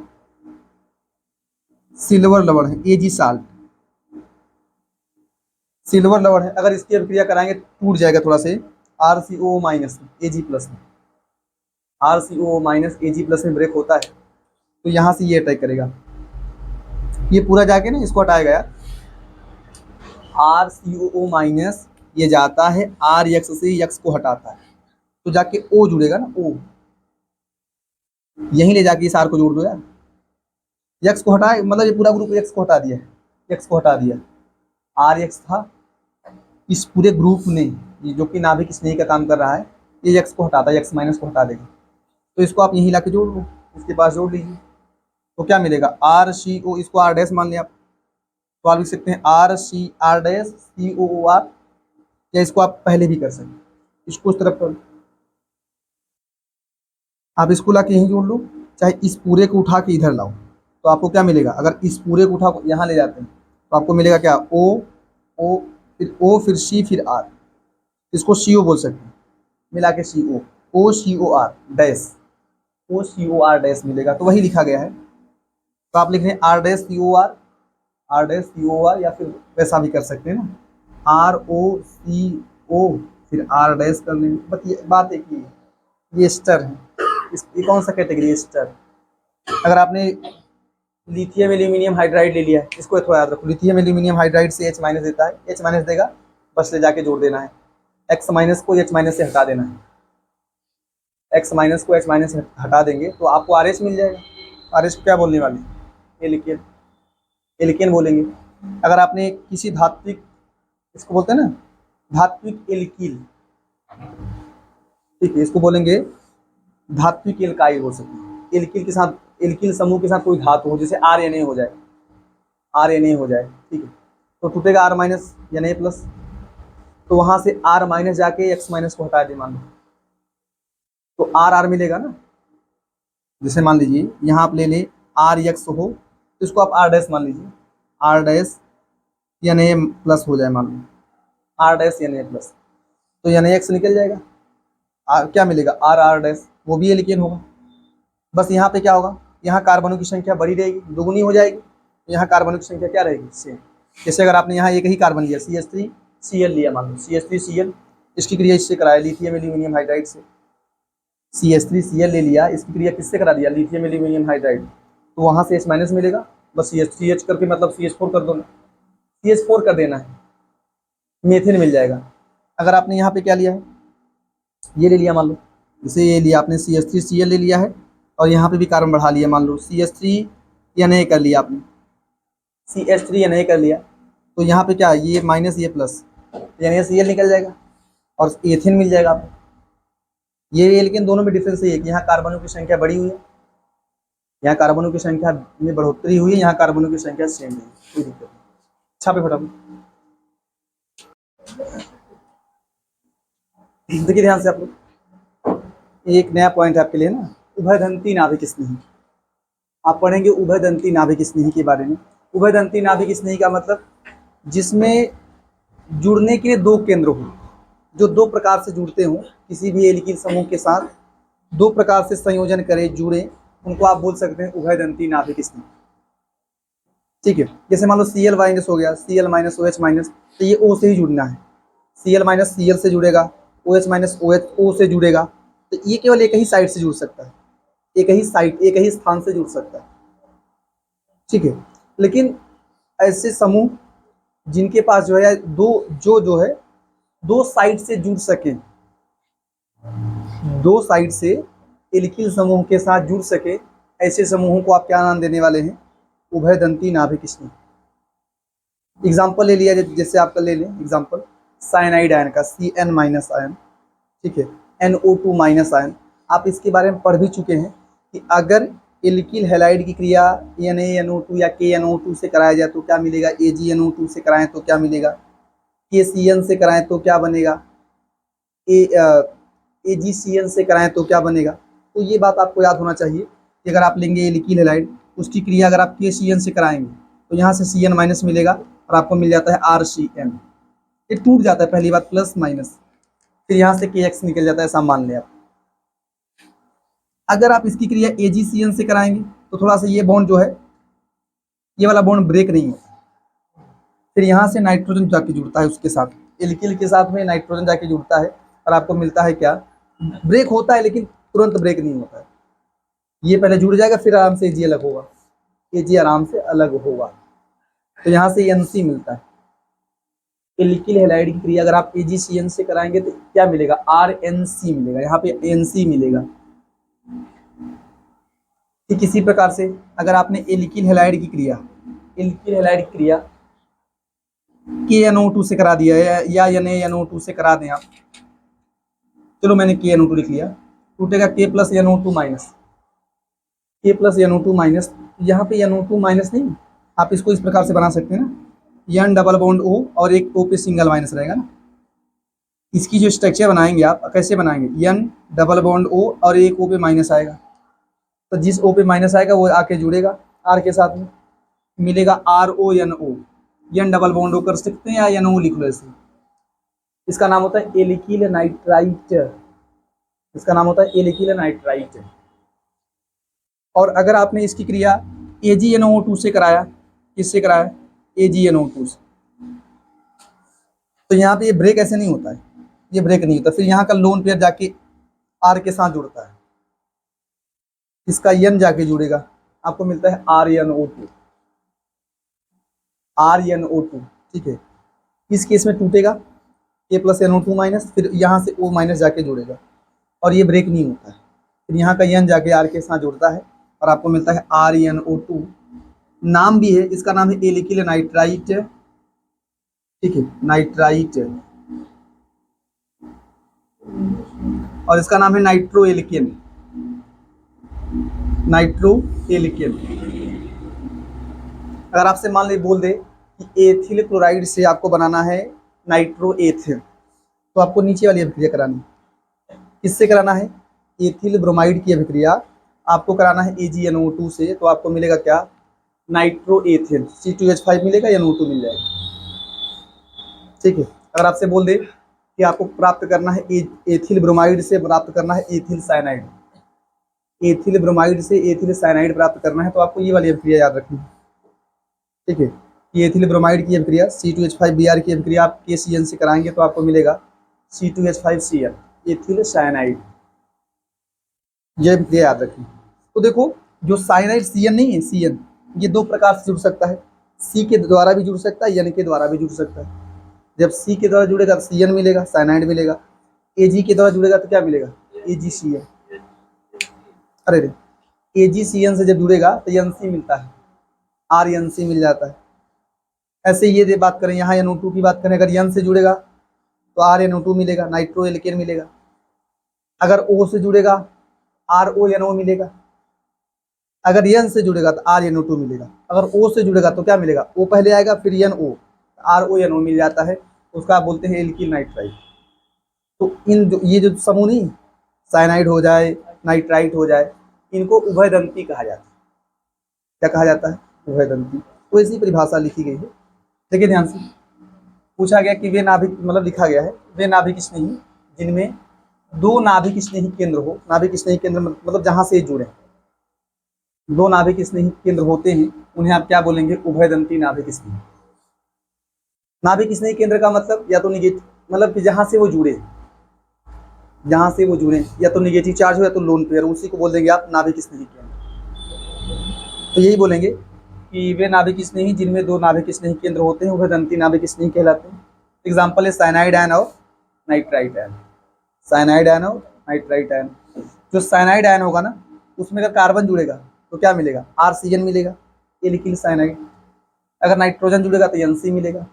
सिल्वर लवण है Ag साल्ट, सिल्वर लवण है। अगर इसकी अभिक्रिया कराएंगे टूट जाएगा थोड़ा से, RCO माइनस Ag प्लस में, RCO माइनस Ag प्लस में ब्रेक होता है, तो यहाँ से ये अटैक करेगा। ये पूरा जाके ना इसको हटाएगा यार, RCOO माइनस ये जाता है RX से, यक्स को हटाता है तो जाके O जुड़ेगा ना, O यहीं ले जाके इस R को जोड़ दो यार। यक्स को हटाए मतलब ये पूरा ग्रुप यक्स को हटा दिया, यक्स को हटा दिया, RX था इस पूरे ग्रुप ने, ये जो कि नाभिक स्नेही का काम कर रहा है, ये यक्स को हटाता है, यक्स माइनस को हटा देगा। तो इसको आप यहीं ला के जोड़ लो, इसके पास जोड़ लीजिए, तो क्या मिलेगा? RCO, इसको R डैश मान लिया आप, तो आप लिख सकते हैं RC R डैश COOR, या इसको आप पहले भी कर सकते हैं, इसको इस तरफ कर, आप इसको ला के यहीं जोड़ लो, चाहे इस पूरे को उठा के इधर लाओ, तो आपको क्या मिलेगा? अगर इस पूरे को उठा यहाँ ले जाते हैं तो आपको मिलेगा क्या? O फिर C फिर R, इसको CO बोल सकते हैं, मिला के CO, OCOR dash, OCOR dash मिलेगा, तो वही लिखा गया है। तो आप लिख रहे हैं R dash COR, R dash COR, या फिर वैसा भी कर सकते हैं ना, ROCO फिर R डैश कर लेंगे। बस ये बात एक ही है, ये एस्टर है, ये कौन सा कैटेगरी है? एस्टर। अगर आपने लिथियम एल्यूमिनियम हाइड्राइड ले लिया है, इसको थोड़ा याद रखो, लिथियम एल्यूमिनियम हाइड्राइड से H माइनस देता है, H माइनस देगा, बस ले जाके जोड़ देना है, X माइनस को H माइनस से हटा देना है, X माइनस को H माइनस से हटा देंगे तो आपको RH मिल जाएगा। RH को क्या बोलने वाले? एल्केन, एल्केन बोलेंगे। अगर आपने किसी धात्विक, इसको बोलते हैं ना धात्विक एल्कील, ठीक है, इसको बोलेंगे धात्विक एल्काइल हो सकते हैं। एल्किल के साथ, एल्किल समूह के साथ कोई धातु हो, जैसे आर हो जाए, आर हो जाए, ठीक है, तो टूटेगा आर माइनस या प्लस, तो वहां से आर माइनस जाके एक्स माइनस को हटा दे मान लो, तो आर आर मिलेगा ना। जैसे मान लीजिए यहाँ आप ले ले आर एक्स हो, तो इसको आप आर डैश मान लीजिए, आर डैश या प्लस हो जाए मान लो, आर डैश या प्लस, तो या एक्स निकल जाएगा, क्या मिलेगा आर आर डैश, वो भी एल्केन होगा। बस यहाँ पे क्या होगा, यहाँ कार्बनों की संख्या बड़ी रहेगी, दुगुनी हो जाएगी, यहाँ कार्बनों की संख्या क्या रहेगी, सेम। जैसे अगर आपने यहाँ एक ही कार्बन लिया CH3Cl लिया मान लो, CH3Cl, इसकी क्रिया इससे कराया लिथियम एल्यूमिनियम हाइड्राइड से, CH3Cl ले लिया, इसकी क्रिया किससे करा दिया, लिथियम एल्यूमिनियम हाइड्राइड, तो वहाँ से H माइनस मिलेगा, बस CH करके मतलब CH4 कर दो ना, CH4 कर देना है, मेथेन मिल जाएगा। अगर आपने यहाँ पे क्या लिया है, ये ले लिया मान लो, जैसे ये लिया आपने CH3Cl ले लिया है, और यहाँ पे भी कार्बन बढ़ा लिया मान लो, CH3 कर लिया आपने, CH3 कर लिया, तो यहाँ पे क्या, ये माइनस ये प्लस, यानी Cl निकल जाएगा और एथेन मिल जाएगा आपको। ये लेकिन दोनों में डिफरेंस ये है कि यहाँ कार्बनों की संख्या बढ़ी हुई है, यहाँ कार्बनों की संख्या में बढ़ोतरी हुई है, यहाँ कार्बनों की संख्या सेम है, कोई दिक्कत नहीं। छापे फटाफट, देखिए ध्यान से आप लोग, एक नया पॉइंट है आपके लिए ना, उभयदंती नाभिक स्नेही। आप पढ़ेंगे उभयदंती नाभिक स्नेही के बारे में। उभयदंती नाभिक स्नेही का मतलब जिसमें जुड़ने के लिए दो केंद्र हो, जो दो प्रकार से जुड़ते हों, किसी भी एल्किल समूह के साथ दो प्रकार से संयोजन करें, जुड़े, उनको आप बोल सकते हैं उभयदंती नाभिक स्नेही। ठीक है, जैसे मान लो Cl माइनस हो गया, Cl माइनस OH माइनस, तो ये O से ही जुड़ना है, Cl माइनस Cl से जुड़ेगा, OH माइनस OH O से जुड़ेगा, तो ये केवल एक ही साइड से जुड़ सकता है, एक ही साइड, एक ही स्थान से जुड़ सकता है। ठीक है, लेकिन ऐसे समूह जिनके पास जो है जो है दो साइड से जुड़ सके, दो साइड से एल्किल समूह के साथ जुड़ सके, ऐसे समूहों को आप क्या नाम देने वाले हैं, उभयदंती नाभिक स्नेही। एग्जाम्पल ले लिया, जैसे आपका ले लें एग्जाम्पल साइनाइड आयन का, Cn माइनस आयन, ठीक है, NO2 माइनस आयन। आप इसके बारे में पढ़ भी चुके हैं कि अगर एल्किल हैलाइड की क्रिया NaNO2 या KNO2 से कराया जाए तो क्या मिलेगा, AgNO2 से कराएं तो क्या मिलेगा, KCN से कराएं तो क्या बनेगा, AgCN से कराएं तो क्या बनेगा। तो ये बात आपको याद होना चाहिए कि अगर आप लेंगे एल्किल हैलाइड, उसकी क्रिया अगर आप KCN से कराएंगे तो यहाँ से Cn माइनस मिलेगा और आपको मिल जाता है RCN। ये टूट जाता है पहली बात, प्लस माइनस, फिर यहाँ से KX निकल जाता है, ऐसा मान लें आप। अगर आप इसकी क्रिया AgCN से कराएंगे तो थोड़ा सा ये बॉन्ड जो है, ये वाला बॉन्ड ब्रेक नहीं होता, फिर यहाँ से नाइट्रोजन जाके जुड़ता है उसके साथ, एल्किल के साथ में नाइट्रोजन जाके जुड़ता है और आपको मिलता है क्या, ब्रेक होता है लेकिन तुरंत ब्रेक नहीं होता है, ये पहले जुड़ जाएगा फिर आराम से Ag अलग होगा, Ag आराम से अलग होगा, तो यहाँ से NC मिलता है। एल्किल हैलाइड की क्रिया अगर आप AgCN से कराएंगे तो क्या मिलेगा, RNC मिलेगा, यहाँ पे NC मिलेगा। ठीक इसी प्रकार से अगर आपने एल्किल हैलाइड की क्रिया KNO2 से करा दिया है या NaNO2 से करा दें आप, चलो मैंने KNO2 लिख लिया, टूटेगा K plus NO2 minus, K plus NO2 minus, यहाँ पे NO2 माइनस नहीं, आप इसको इस प्रकार से बना सकते हैं ना, N डबल बॉन्ड O और एक O पे सिंगल माइनस रहेगा ना। इसकी जो स्ट्रक्चर बनाएंगे आप कैसे बनाएंगे, N डबल बॉन्ड O और एक O पे माइनस आएगा, तो जिस O पे माइनस आएगा वो आके जुड़ेगा R के साथ में, मिलेगा RONO, N double bond O कर सकते हैं या NO लिख लो ऐसे। इसका नाम होता है एल्किल नाइट्राइट, इसका नाम होता है एल्किल नाइट्राइट। और अगर आपने इसकी क्रिया AgNO2 से कराया, किससे कराया, AgNO2 से, तो यहाँ पे ये ब्रेक ऐसे नहीं होता है, ये ब्रेक नहीं होता, फिर यहाँ का लोन पेयर जाके R के साथ जुड़ता है, इसका N जाके जुड़ेगा, आपको मिलता है RNO2, RNO2। ठीक है, इस केस में टूटेगा K प्लस NO2 माइनस, फिर यहाँ से O माइनस जाके जुड़ेगा और ये ब्रेक नहीं होता है, फिर यहाँ का N जाके R के साथ जुड़ता है और आपको मिलता है RNO2। नाम भी है, इसका नाम है एल्किल नाइट्राइट। ठीक है, नाइट्राइट। और इसका नाम है नाइट्रो एल्केन। Nitro alkene. अगर आपसे मान ली बोल दे कि एथिल क्लोराइड से आपको बनाना है नाइट्रो एथिल, तो आपको नीचे वाली अभिक्रिया करानी है। किससे कराना है? एथिल ब्रोमाइड की अभिक्रिया आपको कराना है AgNO2 से। तो आपको मिलेगा क्या? नाइट्रो एथिल, C2H5 मिलेगा या NO2 मिल जाएगा। ठीक है। अगर आपसे बोल दे कि आपको प्राप्त करना है एथिल ब्रोमाइड से प्राप्त करना है एथिल साइनाइड, एथिल ब्रोमाइड से एथिल साइनाइड प्राप्त करना है, तो आपको ये वाली अभिक्रिया याद रखनी है। ठीक है। ये एथिल ब्रोमाइड की अभिक्रिया C2H5Br की अभिक्रिया आप KCN से कराएंगे तो आपको मिलेगा C2H5Cl, एथिल साइनाइड। ये अभिक्रिया याद रखिए। तो देखो, जो साइनाइड CN नहीं है, CN ये दो प्रकार से जुड़ सकता है। C के द्वारा भी जुड़ सकता है, N के द्वारा भी जुड़ सकता है। जब C के द्वारा जुड़ेगा तो CN मिलेगा, साइनाइड मिलेगा। Ag के द्वारा जुड़ेगा तो क्या मिलेगा? AgCN। अरे रे, AgCN से जब जुड़ेगा तो NC मिलता है, RNC मिल जाता है। ऐसे ये बात करें, यहाँ NO2 की बात करें, अगर N से जुड़ेगा तो RNO2 मिलेगा, नाइट्रो एल्केन मिलेगा। अगर O से जुड़ेगा RONO मिलेगा। अगर N से जुड़ेगा तो RNO2 मिलेगा। अगर O से जुड़ेगा तो क्या मिलेगा? O पहले आएगा फिर NO, RONO मिल जाता है, उसका आप बोलते हैं एल्किल नाइट्राइड। तो ये जो समूह नहीं, साइनाइड हो जाए, नाइट्राइट हो जाए, इनको उभयदंती कहा जाता है। क्या कहा जाता है? उभयदंती। तो ऐसी परिभाषा लिखी गई है। देखिए ध्यान से, पूछा गया कि वे नाभिक, मतलब लिखा गया है, वे नाभिक स्नेही जिनमें दो नाभिक स्नेही केंद्र हो। नाभिक स्नेही केंद्र मतलब जहां से जुड़े, दो नाभिक स्नेही केंद्र होते हैं, उन्हें आप क्या बोलेंगे? उभयदंती नाभिक स्नेही। नाभिक स्नेही केंद्र का मतलब या तो निगेटिव, मतलब कि जहां से वो जुड़े, जहां से वो जुड़े, या तो निगेटिव चार्ज हो या तो लोन पेयर, उसी को बोल देंगे आप नाभिक स्नेही केंद्र। तो यही बोलेंगे कि वे नाभिक स्नेही जिनमें दो नाभिक स्नेही केंद्र होते हैं, उभयदंती नाभिक स्नेही कहलाते हैं। एग्जाम्पल है साइनाइड आयन और नाइट्राइट आयन। साइनाइड आयन और नाइट्राइट आयन। जो साइनाइड आयन होगा ना, उसमें अगर कार्बन जुड़ेगा तो क्या मिलेगा? RCN मिलेगा, एल्किल साइनाइड। अगर नाइट्रोजन जुड़ेगा तो NC मिलेगा,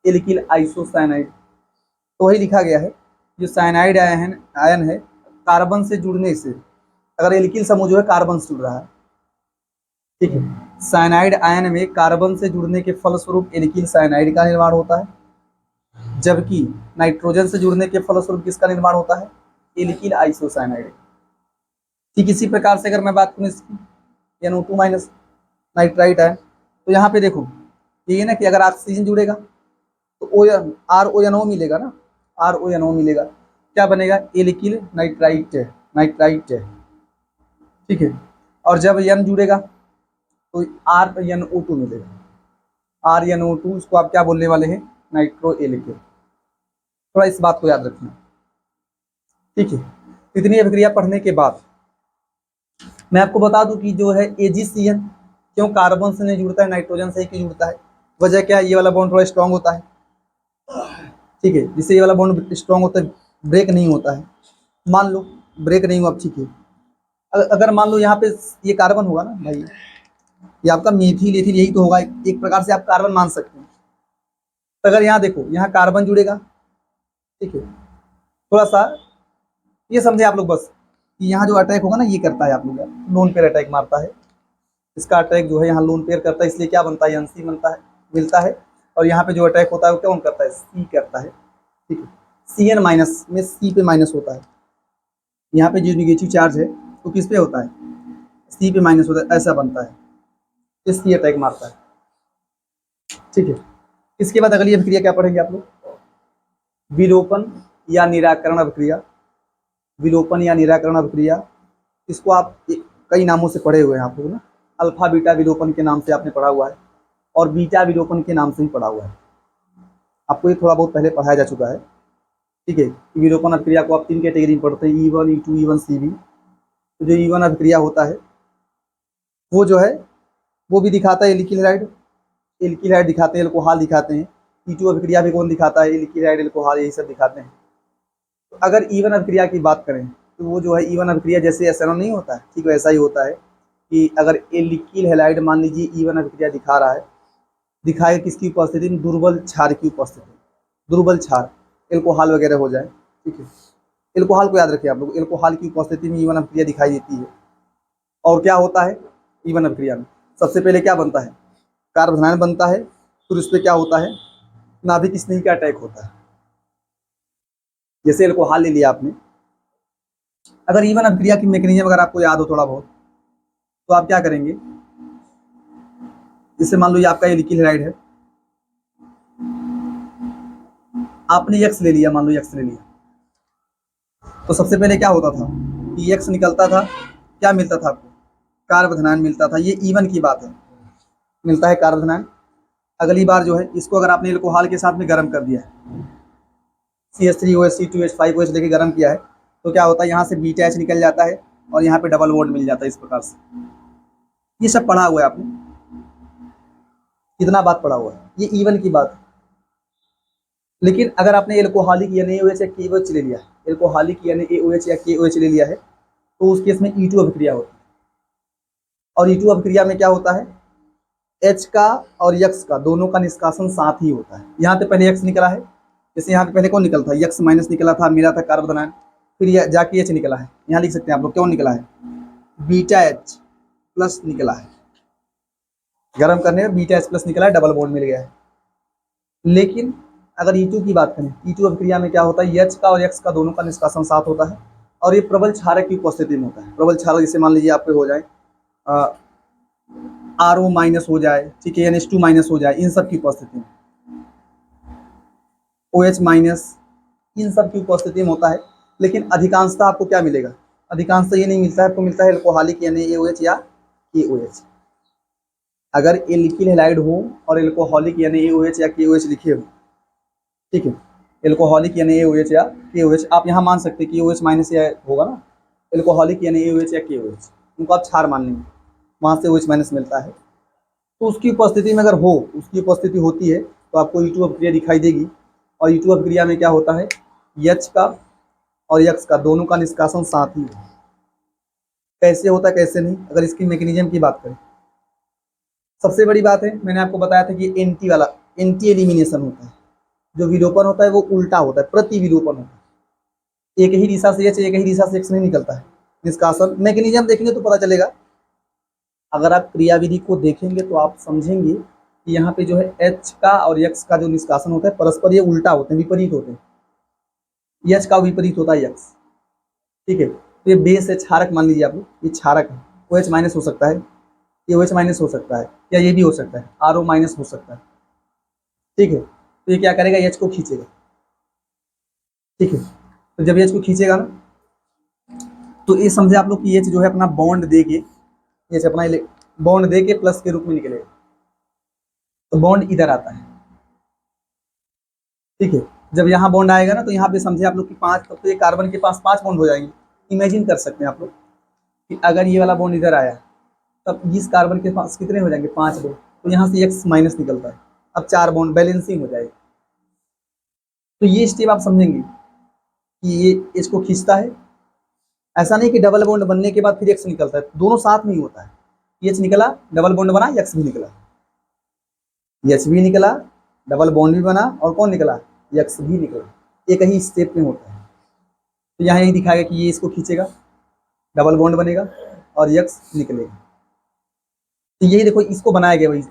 एल्किल आइसोसाइनाइड। तो वही लिखा गया है, जो साइनाइड आयन है, कार्बन से जुड़ने से, अगर एल्किल समूह जो है कार्बन से जुड़ रहा है, ठीक है, साइनाइड आयन में कार्बन से जुड़ने के फलस्वरूप एल्किल साइनाइड का निर्माण होता है, जबकि नाइट्रोजन से जुड़ने के फलस्वरूप किसका निर्माण होता है? Alkyl isocyanide. ठीक इसी प्रकार से अगर मैं बात करूँ इसकी, NO2 माइनस नाइट्राइट है, तो यहाँ पे देखो ये ना कि अगर ऑक्सीजन जुड़ेगा तो RONO मिलेगा ना, RONO मिलेगा, क्या बनेगा? Alkyl nitrite, nitrite. ठीक है। और जब N जुड़ेगा तो RNO2 मिलेगा, RNO2। इसको आप क्या बोलने वाले हैं? Nitro alkyl. थोड़ा इस बात को याद रखना। ठीक है। इतनी अभिक्रिया पढ़ने के बाद मैं आपको बता दूं कि जो है AgCN क्यों कार्बन से नहीं जुड़ता है, नाइट्रोजन से ही क्यों जुड़ता है? वजह क्या है? ये वाला बॉन्ड थोड़ा स्ट्रांग होता है। ठीक है, जिससे ये वाला बॉन्ड स्ट्रांग होता है, ब्रेक नहीं होता है। मान लो ब्रेक नहीं हुआ, ठीक है। अगर मान लो यहाँ पे ये कार्बन होगा ना भाई, ये आपका मेथिल एथिल यही तो होगा, एक प्रकार से आप कार्बन मान सकते हैं। तो अगर यहाँ देखो, यहाँ कार्बन जुड़ेगा, ठीक है, थोड़ा सा ये समझे आप लोग बस कि यहाँ जो अटैक होगा ना, ये करता है आप लोग लोन पेयर अटैक मारता है। इसका अटैक जो है यहाँ लोन पेयर करता है, इसलिए क्या बनता है? NC बनता है, मिलता है। और यहाँ पे जो अटैक होता है वो कौन करता है? C करता है। ठीक है। CN माइनस में C पे माइनस होता है। यहाँ पे जो निगेटिव चार्ज है वो किस पे होता है? C पे माइनस होता है, ऐसा बनता है, इसलिए अटैक मारता है। ठीक है। इसके बाद अगली अभिक्रिया क्या पढ़ेंगे आप लोग? विलोपन या निराकरण अभिक्रिया। विलोपन या निराकरण अभिक्रिया, इसको आप कई नामों से पढ़े हुए हैं आप लोग ना। अल्फा बीटा विलोपन के नाम से आपने पढ़ा हुआ है, और बीटा विलोपन के नाम से भी पढ़ा हुआ है। आपको ये थोड़ा बहुत पहले पढ़ाया जा चुका है। ठीक है। विलोपन अभिक्रिया को आप 3 कैटेगरी में पढ़ते हैं, E1, E2, E1, CV। तो जो E1 अभिक्रिया होता है वो जो है वो भी दिखाता है एल्किल हाइड, एल्किल हाइड दिखाते हैं, एल्कोहल दिखाते हैं। E2 अभिक्रिया भी कौन दिखाता है? एल्किल हाइड, एल्कोहल, यही सब दिखाते हैं। तो अगर E1 अभिक्रिया की बात करें तो वो जो है E1 अभिक्रिया जैसे SNO नहीं होता है, ठीक वैसा ही होता है कि अगर एल्किल हैलाइड मान लीजिए E1 अभिक्रिया दिखा रहा है, दिखाए किसकी उपस्थिति में? दुर्बल क्षार की उपस्थिति, दुर्बल क्षार, एल्कोहल वगैरह हो जाए। ठीक है। एल्कोहल को याद रखिए आप लोग, एल्कोहल की उपस्थिति में ईवन अभिक्रिया दिखाई देती है। और क्या होता है ईवन अभिक्रिया में? सबसे पहले क्या बनता है? कार्बोनाइन बनता है, फिर उस पर क्या होता है? नाभिक स्नेही का अटैक होता है। जैसे एल्कोहल ले लिया आपने, अगर ईवन अभिक्रिया की मैकेनिज्म अगर आपको याद हो थोड़ा बहुत, तो आप क्या करेंगे? जैसे मान लो ये आपका एल्किल हैलाइड है, आपने एक्स ले लिया, मान लो एक्स ले लिया, तो सबसे पहले क्या होता था कि एक्स निकलता था, क्या मिलता था आपको? कार्बोनाइन मिलता था। ये ईवन की बात है, मिलता है कार्बोनाइन। अगली बार जो है इसको अगर आपने एल्कोहल के साथ में गर्म कर दिया है, CH3OH C2H5OH लेके गर्म किया है, तो क्या होता है? यहाँ से बीटा एच निकल जाता है और यहाँ पे डबल बॉन्ड मिल जाता है इस प्रकार से। ये सब पढ़ा हुआ है आपने, कितना बात पढ़ा हुआ है, ये ईवन की बात है। लेकिन अगर आपने एल्कोहलिक NaOH या KOH ले लिया, एल्कोहलिक NaOH या KOH ले लिया है, तो उस केस में E2 अभिक्रिया होती है। और E2 अभिक्रिया में क्या होता है? H का और X का दोनों का निष्कासन साथ ही होता है। यहाँ पे पहले X निकला है, जैसे यहाँ पे पहले कौन निकला था? X माइनस निकला था, मिला था कार्बोनाइन, फिर यह जाके H निकला है। यहाँ लिख सकते हैं आप लोग, क्यों निकला है? बीटा H प्लस निकला है, गर्म करने में बीटा H प्लस निकला है, डबल बॉन्ड मिल गया है। लेकिन अगर E2 की बात करें, E2 अभिक्रिया में क्या होता है? H का और X का दोनों का निष्कासन साथ होता है, और ये प्रबल क्षारक की उपस्थिति में होता है। प्रबल क्षारक जैसे मान लीजिए आपके हो जाए RO माइनस हो जाए, ठीक है, NH2 माइनस हो जाए, इन सब की उपस्थिति में, OH माइनस, इन सब की उपस्थिति में होता है। लेकिन अधिकांशतः आपको क्या मिलेगा? अधिकांशतः ये नहीं मिलता है आपको, मिलता है एल्कोहलिक NaOH या KOH। अगर एल्किल हैलाइड हो और एल्कोहलिक NaOH या KOH लिखे हो, ठीक है, एल्कोहलिक NaOH या KOH, आप यहाँ मान सकते हैं कि OH माइनस या होगा ना, एल्कोहलिक NaOH या KOH, उनको आप क्षार मान लेंगे, वहाँ से OH माइनस मिलता है। तो उसकी उपस्थिति में अगर हो, उसकी उपस्थिति होती है, तो आपको E2 अभिक्रिया दिखाई देगी। और E2 अभिक्रिया में क्या होता है? H का और X का दोनों का निष्कासन साथ ही है। कैसे होता है कैसे नहीं, अगर इसकी मैकेनिज्म की बात करें, सबसे बड़ी बात है, मैंने आपको बताया था कि एंटी वाला, एंटी एलिमिनेशन होता है। जो विलोपन होता है वो उल्टा होता है, प्रति विलोपन होता है। एक ही दिशा से H, एक ही दिशा से X नहीं निकलता है। निष्कासन मैकेनिज्म देखेंगे तो पता चलेगा। अगर आप क्रियाविधि को देखेंगे तो आप समझेंगे कि यहाँ पे जो है H का और X का जो निष्कासन होता है परस्पर ये उल्टा होते हैं, विपरीत होते हैं। H का विपरीत होता है X, ठीक है। तो ये बेस है, क्षारक मान लीजिए आप लोग, ये क्षारक है, OH माइनस हो सकता है, ये OH माइनस हो सकता है, या ये भी हो सकता है RO माइनस हो सकता है, ठीक है। तो ये क्या करेगा? H को खींचेगा, ठीक है। तो जब H को खींचेगा ना, तो ये समझे आप लोग कि H जो है अपना बॉन्ड दे के, H अपना बॉन्ड दे के प्लस के रूप में निकलेगा, तो बॉन्ड इधर आता है, ठीक है। जब यहाँ बॉन्ड आएगा ना, तो यहाँ पे समझे आप लोग कि 5, तब तो ये कार्बन के पास 5 बॉन्ड हो जाएंगे। इमेजिन कर सकते हैं आप लोग कि अगर ये वाला बॉन्ड इधर आया, तब इस कार्बन के पास कितने हो जाएंगे? 5 बॉन्ड। तो यहाँ से X माइनस निकलता है, अब 4 बॉन्ड, बैलेंसिंग हो जाएगी। तो ये स्टेप आप समझेंगे कि ये H को खींचता है। ऐसा नहीं कि डबल बॉन्ड बनने के बाद फिर X निकलता है, दोनों साथ में ही होता है। H निकला, डबल बॉन्ड बना, X भी निकला, H भी निकला, डबल बॉन्ड भी बना, और कौन निकला? X भी निकला। एक ही स्टेप में होता है। तो यहाँ यही दिखाएगा कि ये इसको खींचेगा, डबल बॉन्ड बनेगा और X निकलेगा। तो यही देखो, इसको बनाया गया, वही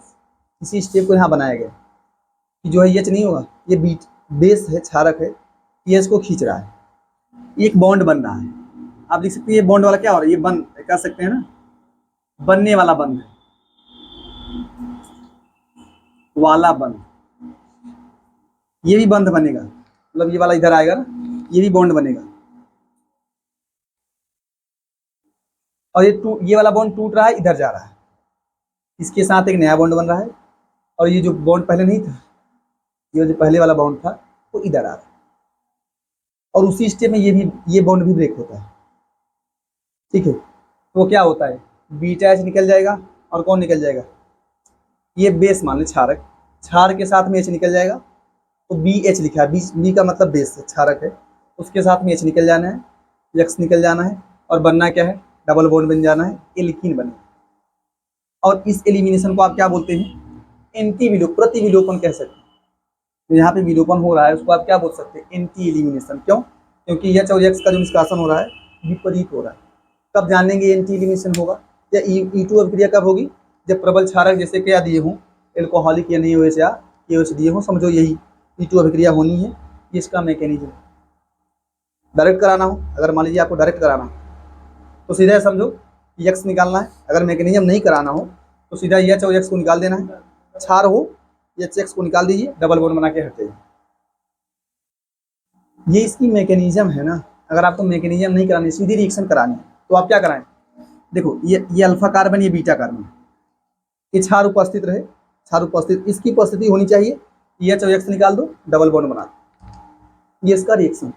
इसी स्टेप को यहाँ बनाया गया कि जो है H नहीं होगा, ये बेस है, क्षारक है, ये इसको खींच रहा है, एक बॉन्ड बन रहा है। आप देख सकते हैं ये बॉन्ड वाला क्या हो रहा है? ये बंद कह सकते हैं ना, बनने वाला बंद है, वाला बंद, ये भी बंद बनेगा, मतलब ये वाला इधर आएगा ना, ये भी बॉन्ड बनेगा, और ये वाला बॉन्ड टूट रहा है, इधर जा रहा है, इसके साथ एक नया बॉन्ड बन रहा है, और ये जो बॉन्ड पहले नहीं था, ये जो पहले वाला बॉन्ड था, वो इधर आ रहा है, और उसी स्टेप में ये बॉन्ड भी ब्रेक होता है, ठीक है। तो क्या होता है? बीटा H निकल जाएगा, और कौन निकल जाएगा? ये बेस मान ले, क्षारक, क्षार के साथ में H निकल जाएगा, तो BH लिखा है, B का मतलब बेस है, क्षारक है, उसके साथ में H निकल जाना है, X निकल जाना है, और बनना क्या है? डबल बॉन्ड बन जाना है, एल्कीन बनेगा। और इस एलिमिनेशन को आप क्या बोलते हैं? एंटी विलोपन, प्रति विलोपन कह सकते हैं। तो यहाँ पे विलोपन हो रहा है, उसको आप क्या बोल सकते हैं? Anti elimination. क्यों? क्योंकि एच और एक्स का जो निष्कासन हो रहा है विपरीत हो रहा है। कब जानेंगे एंटी एलिमिनेशन होगा या E2 अभिक्रिया कब होगी? जब प्रबल क्षारक जैसे क्या दिए हों, एल्कोहलिक या NaOH या KOH दिए हों, समझो यही E2 अभिक्रिया होनी है। इसका मैकेनिज्म डायरेक्ट कराना हो, अगर मान लीजिए आपको डायरेक्ट कराना हो तो सीधा समझो एक्स निकालना है। अगर मैकेनिज्म नहीं कराना हो तो सीधा एच और एक्स को निकाल देना है। क्षार हो एच एक्स को निकाल दीजिए, डबल बॉन्ड बना के हट जाइए। ये इसकी मैकेनिज्म है ना। अगर आपको मैकेनिज्म नहीं करानी, सीधी रिएक्शन करानी है तो आप क्या कराएं? देखो ये अल्फा कार्बन, ये बीटा कार्बन, ये क्षार उपस्थित रहे, क्षार उपस्थित, इसकी उपस्थिति होनी चाहिए। एच और एक्स निकाल दो, डबल बॉन्ड बना दो। ये इसका रिएक्शन,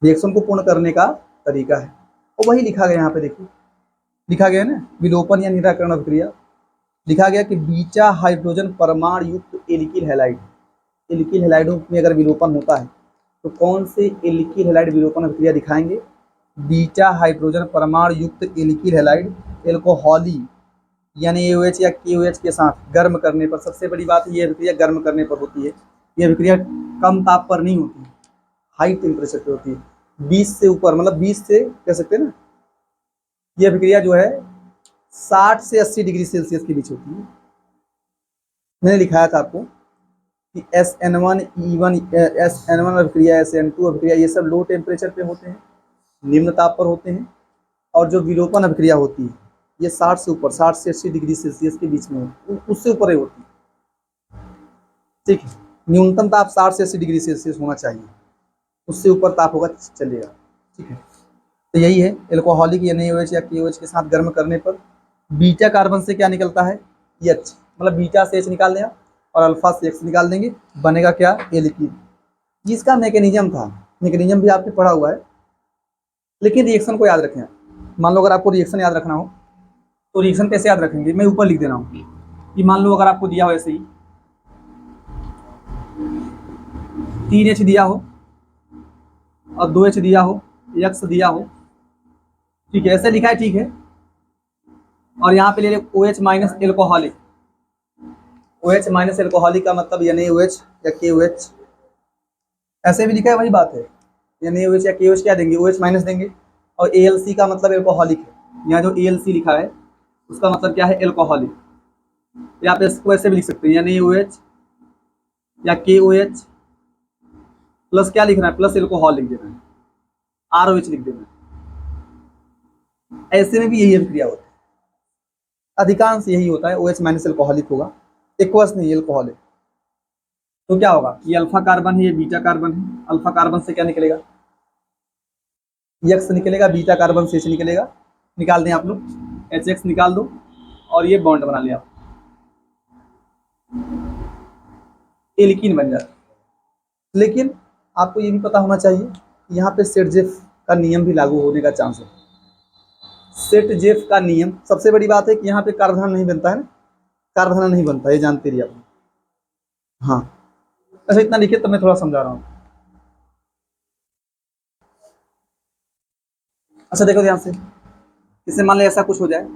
रिएक्शन को पूर्ण करने का तरीका है और वही लिखा गया यहाँ पे। देखिए लिखा गया है ना, विलोपन या निराकरण अभिक्रिया। लिखा गया कि बीटा हाइड्रोजन परमाणु युक्त एल्किल हैलाइड, एल्किल हैलाइडों में अगर विलोपन होता है तो कौन से एल्किल हैलाइड विलोपन अभिक्रिया दिखाएंगे? बीटा हाइड्रोजन परमाणु युक्त एल्किल हैलाइड एल्कोहली यानी AOH या KOH के साथ गर्म करने पर। सबसे बड़ी बात ये अभिक्रिया गर्म करने पर होती है। ये अभिक्रिया कम ताप पर नहीं होती, हाई टेम्परेचर पे होती है। 20 से ऊपर, मतलब 20 से कह सकते हैं ना, ये अभिक्रिया जो है 60 से 80 डिग्री सेल्सियस के बीच होती है। मैंने लिखाया था आपको कि SN1E1 SN1 अभिक्रिया, SN2 अभिक्रिया, ये सब लो टेम्परेचर पे होते हैं, निम्न ताप पर होते हैं। और जो विलोपन अभिक्रिया होती है ये 60 से ऊपर, 60 से 80 डिग्री सेल्सियस के बीच में उससे ऊपर ही होती है। ठीक है, न्यूनतम ताप 60 से 80 डिग्री सेल्सियस होना चाहिए, उससे ऊपर ताप होगा चलेगा। ठीक है, तो यही है एल्कोहलिक या NaOH या KOH के साथ गर्म करने पर बीटा कार्बन से क्या निकलता है? H, मतलब बीटा से H निकाल दें और अल्फा से X निकाल देंगे, बनेगा क्या? एल्कीन। जिसका मैकेनिज्म था, मैकेनिज्म भी आपने पढ़ा हुआ है, लेकिन रिएक्शन को याद रखें। मान लो अगर आपको रिएक्शन याद रखना हो तो रिएक्शन कैसे याद रखेंगे? मैं ऊपर लिख दे रहा हूँ कि मान लो अगर आपको दिया हो ऐसे ही 3H दिया हो और 2H दिया हो, X दिया हो, ठीक है, ऐसे लिखा है, ठीक है। और यहाँ पे ले ले OH minus alcoholic, OH minus alcoholic का मतलब NaOH या KOH, ऐसे भी लिखा है, वही बात है। NaOH या KOH क्या देंगे? OH माइनस देंगे। और AlC का मतलब एल्कोहलिक है, यहाँ जो AlC लिखा है उसका मतलब क्या है? एल्कोहलिक। या आप इसको ऐसे भी लिख सकते हैं NaOH या KOH प्लस क्या लिखना है? प्लस एल्कोहल लिख देना है, ROH लिख देना है। ऐसे में भी यही अभिक्रिया होती है, अधिकांश यही होता है, OH माइनस एल्कोहलिक होगा, एक्वस नहीं एल्कोहलिक। तो क्या होगा? ये अल्फा कार्बन है, ये बीटा कार्बन है। अल्फा कार्बन से क्या निकलेगा? X निकलेगा, बीटा कार्बन से H निकलेगा। निकाल दें आप लोग, HX निकाल दो और ये बॉन्ड बना लिया, एल्कीन बन जाता। लेकिन आपको ये भी पता होना चाहिए यहाँ पे सेट-जेफ का नियम भी लागू होने का चांस है। सेट-जेफ का नियम, सबसे बड़ी बात है कि यहाँ पे कार्बन नहीं बनता है ना, कार्बन नहीं बनता, ये जानते रहिए आप। हाँ, अच्छा इतना लिखिए तो मैं थोड़ा समझा रहा हूँ। अच्छा देखो ध्यान से, इससे मान लो ऐसा कुछ हो जाए,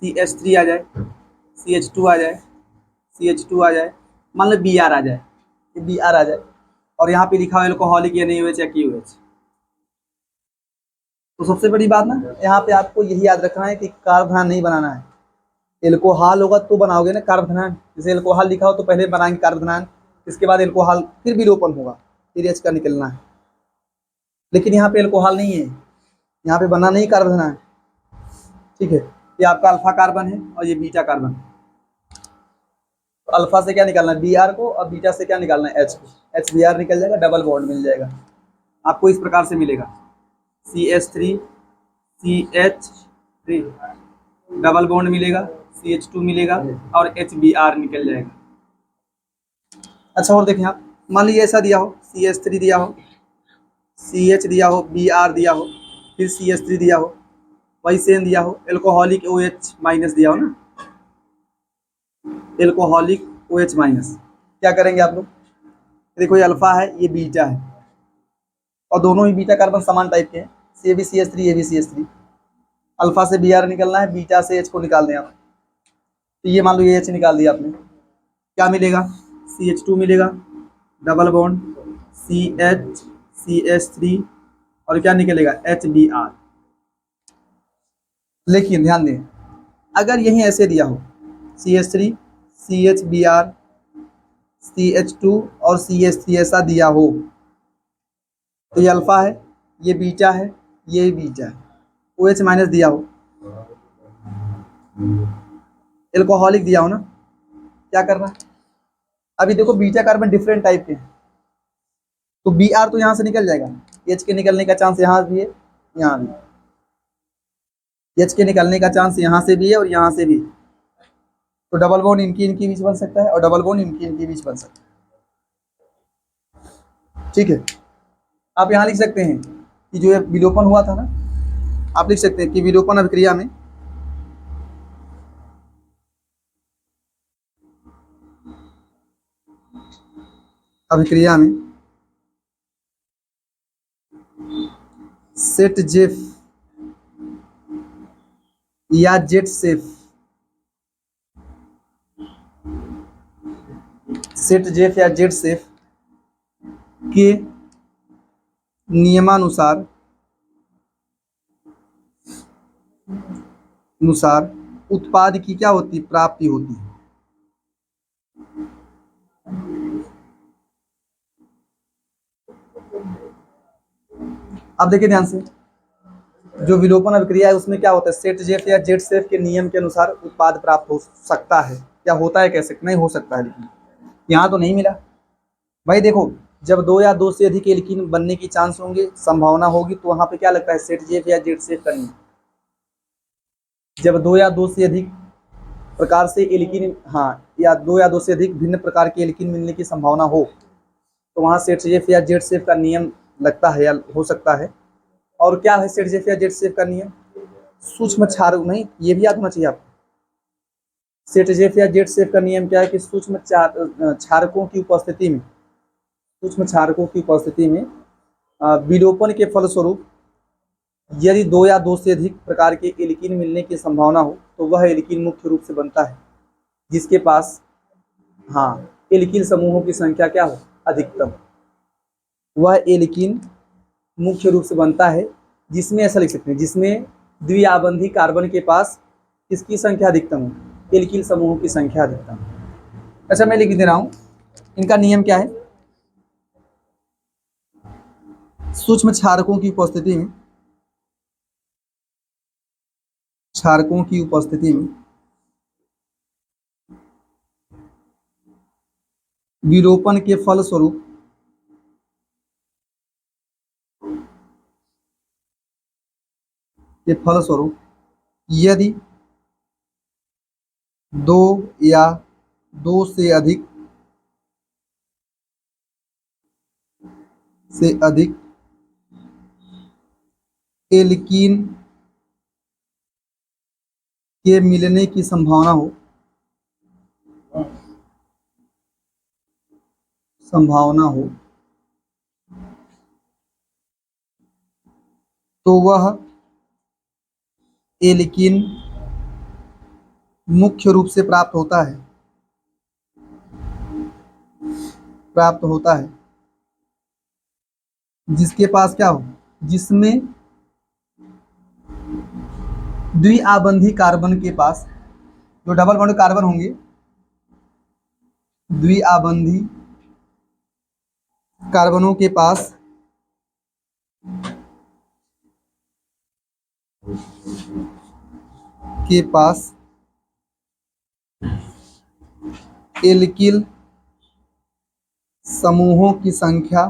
CH3 आ जाए, CH2 आ जाए, CH2 आ जाए, मान लो Br आ जाए, Br आ जाए, और यहाँ पे लिखा हुआ एल्कोहलिक या NaOH या KOH। तो सबसे बड़ी बात ना, यहाँ पे आपको यही याद रखना है कि कार्बन नहीं बनाना है। एल्कोहल होगा तो बनाओगे ना कार्बन, जैसे एल्कोहल लिखा हो तो पहले बनाएंगे कार्बन, इसके बाद एल्कोहल, फिर विलोपन होगा, फिर H का निकलना है। लेकिन यहाँ पे एल्कोहल नहीं है, यहाँ पे बना नहीं कार्बन है। ठीक है, ये आपका अल्फा कार्बन है और ये बीटा कार्बन है। तो अल्फा से क्या निकालना है? Br को, और बीटा से क्या निकालना है? H को। HBr निकल जाएगा, डबल बॉन्ड मिल जाएगा आपको, इस प्रकार से मिलेगा CH3 CH3 डबल बॉन्ड मिलेगा, CH2 मिलेगा और HBr निकल जाएगा। अच्छा और देखें आप, मान लीजिए ऐसा दिया हो, CH3 दिया हो, CH दिया हो, Br दिया हो, फिर CH3 दिया हो, वही सेम दिया हो, एल्कोहलिक OH माइनस दिया हो ना, एल्कोहलिक OH माइनस। क्या करेंगे आप लोग? देखो ये अल्फा है, ये बीटा है, और दोनों ही बीटा कार्बन समान टाइप के हैं, ये भी CH3 ये भी CH3। अल्फा से Br निकलना है, बीटा से H को निकाल दें आप। तो ये मान लो ये H निकाल दिया आपने, क्या मिलेगा? CH2 मिलेगा, डबल बॉन्ड CH CH3 और क्या निकलेगा HBr। लेकिन ध्यान दें, अगर यही ऐसे दिया हो CH3 CHBr CH2 और CH3 ऐसा दिया हो तो ये अल्फा है, ये बीटा है, ये बीटा है। OH माइनस दिया हो, एल्कोहलिक दिया हो ना, क्या करना है? अभी देखो बीटा कार्बन डिफरेंट टाइप के हैं, तो Br तो यहाँ से निकल जाएगा, H के निकलने का चांस यहाँ भी है, यहाँ भी H के निकलने का चांस यहाँ से भी है और यहाँ से भी। तो डबल बॉन्ड इनकी इनके बीच बन सकता है और डबल बॉन्ड इनकी इनके बीच बन सकता है। ठीक है, आप यहाँ लिख सकते हैं कि जो ये विलोपन हुआ था ना, आप लिख सकते हैं कि विलोपन अभिक्रिया में सेट जेफ या जेट सेफ, सेट जेफ या जेट सेफ के नियमानुसार उत्पाद की क्या होती, प्राप्ति होती है। अब देखिए ध्यान से, जो विलोपन अभिक्रिया है उसमें क्या होता है, सेट जेफ या जेट सेफ के नियम के अनुसार उत्पाद प्राप्त हो सकता है, क्या होता है, कैसे नहीं हो सकता है, लेकिन यहाँ तो नहीं मिला भाई। देखो, जब दो या दो से अधिक एल्कीन बनने की चांस होंगे, संभावना होगी, तो वहां पे क्या लगता है, सेट जेफ या जेट सेफ का नियम। जब दो या दो से अधिक प्रकार से एल्कीन, हाँ, या दो या दो से अधिक भिन्न प्रकार के एल्कीन मिलने की संभावना हो, तो वहाँ सेट जेफ या जेट सेफ का नियम लगता है या हो सकता है। और क्या है सेट जेफ या जेट सेफ का नियम, सूक्ष्म क्षारक, नहीं ये भी याद होना चाहिए आपको। सेट जेफ या जेट सेफ का नियम क्या है कि सूक्ष्म क्षारकों की उपस्थिति में, सूक्ष्म क्षारकों की उपस्थिति में विलोपन के फलस्वरूप यदि दो या दो से अधिक प्रकार के एल्कीन मिलने की संभावना हो, तो वह एल्कीन मुख्य रूप से बनता है जिसके पास, हाँ, एल्कीन समूहों की संख्या क्या हो, अधिकतम। वह एल्कीन मुख्य रूप से बनता है जिसमें, ऐसा लिख सकते हैं, जिसमें द्विआबंधी कार्बन के पास किसकी संख्या अधिकतम हो, एल्कीन समूहों की संख्या अधिकतम। अच्छा, मैं लिख दे रहा हूं, इनका नियम क्या है, सूक्ष्म क्षारकों की उपस्थिति में, क्षारकों की उपस्थिति में विलोपन के फलस्वरूप यदि दो या दो से अधिक एल्कीन के मिलने की संभावना हो, तो वह एल्कीन मुख्य रूप से प्राप्त होता है जिसके पास क्या हो, जिसमें द्विआबंधी कार्बन के पास, जो डबल बॉन्ड कार्बन होंगे, द्विआबंधी कार्बनों के पास एल्किल समूहों की संख्या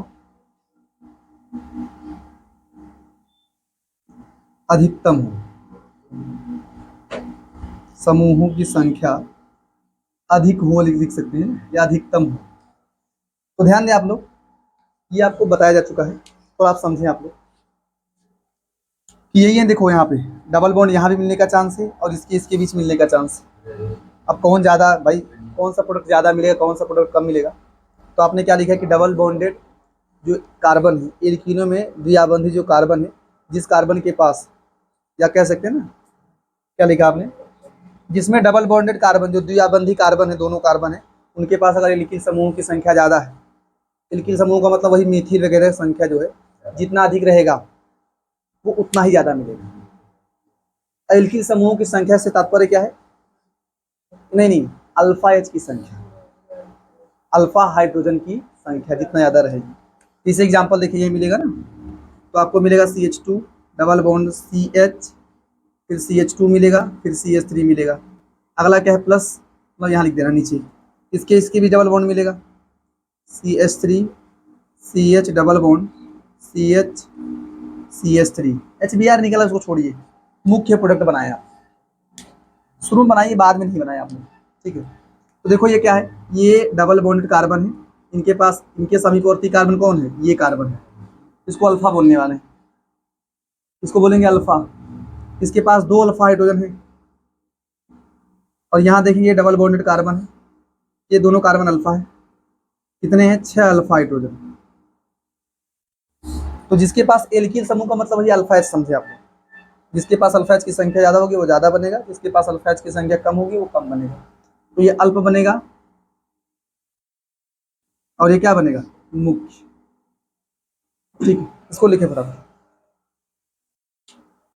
अधिकतम हो, समूहों की संख्या अधिक हो लिख सकते हैं या अधिकतम हो। तो ध्यान दें आप लोग, ये आपको बताया जा चुका है, तो आप समझें आप लोग कि यही है। देखो यहाँ पे डबल बॉन्ड यहाँ भी मिलने का चांस है और इसके बीच मिलने का चांस है। अब कौन ज़्यादा, भाई कौन सा प्रोडक्ट ज़्यादा मिलेगा, कौन सा प्रोडक्ट कम मिलेगा, तो आपने क्या लिखा है कि डबल बॉन्डेड जो कार्बन है, एल्कीनों में द्विआबंधी जो कार्बन है, जिस कार्बन के पास, या कह सकते हैं ना, क्या लिखा आपने, जिसमें डबल बॉन्डेड कार्बन, जो द्विआबंधी कार्बन है, दोनों कार्बन है, उनके पास अगर एल्कीन समूहों की संख्या ज़्यादा है, एल्किल समूह का मतलब वही मीथिल वगैरह संख्या जो है जितना अधिक रहेगा वो उतना ही ज़्यादा मिलेगा। एल्किल समूहों की संख्या से तात्पर्य क्या है? नहीं, अल्फा एच की संख्या, अल्फा हाइड्रोजन की संख्या जितना ज़्यादा रहेगी। इस एग्जाम्पल देखिए ये मिलेगा ना, तो आपको मिलेगा CH2 डबल बॉन्ड CH, फिर CH2 मिलेगा, फिर CH3 मिलेगा। अगला क्या है प्लस, मतलब यहाँ लिख देना नीचे, इसके भी डबल बॉन्ड मिलेगा, CH3 CH double bond CH CH3, HBr निकला, उसको छोड़िए, मुख्य प्रोडक्ट बनाया, शुरू में बनाइए बाद में नहीं बनाया आपने, ठीक है। तो देखो ये क्या है, ये डबल बॉन्डेड कार्बन है, इनके पास इनके समीपवर्ती कार्बन कौन है? ये कार्बन है, इसको अल्फा बोलने वाले हैं, इसको बोलेंगे अल्फा। इसके पास 2 अल्फा हाइड्रोजन है, और यहाँ देखिए ये डबल बॉन्डेड कार्बन है, ये दोनों कार्बन अल्फा है, कितने हैं? 6 अल्फा हाइड्रोजन। तो जिसके पास एल्किल समूह का मतलब वही अल्फा एच समझे आप लोग, जिसके पास अल्फा एच की संख्या ज़्यादा होगी वो ज़्यादा बनेगा, जिसके पास अल्फा एच की संख्या कम होगी वो कम बनेगा। तो ये अल्प बनेगा और ये क्या बनेगा? मुख्य, ठीक है। इसको लिखे फटाफट।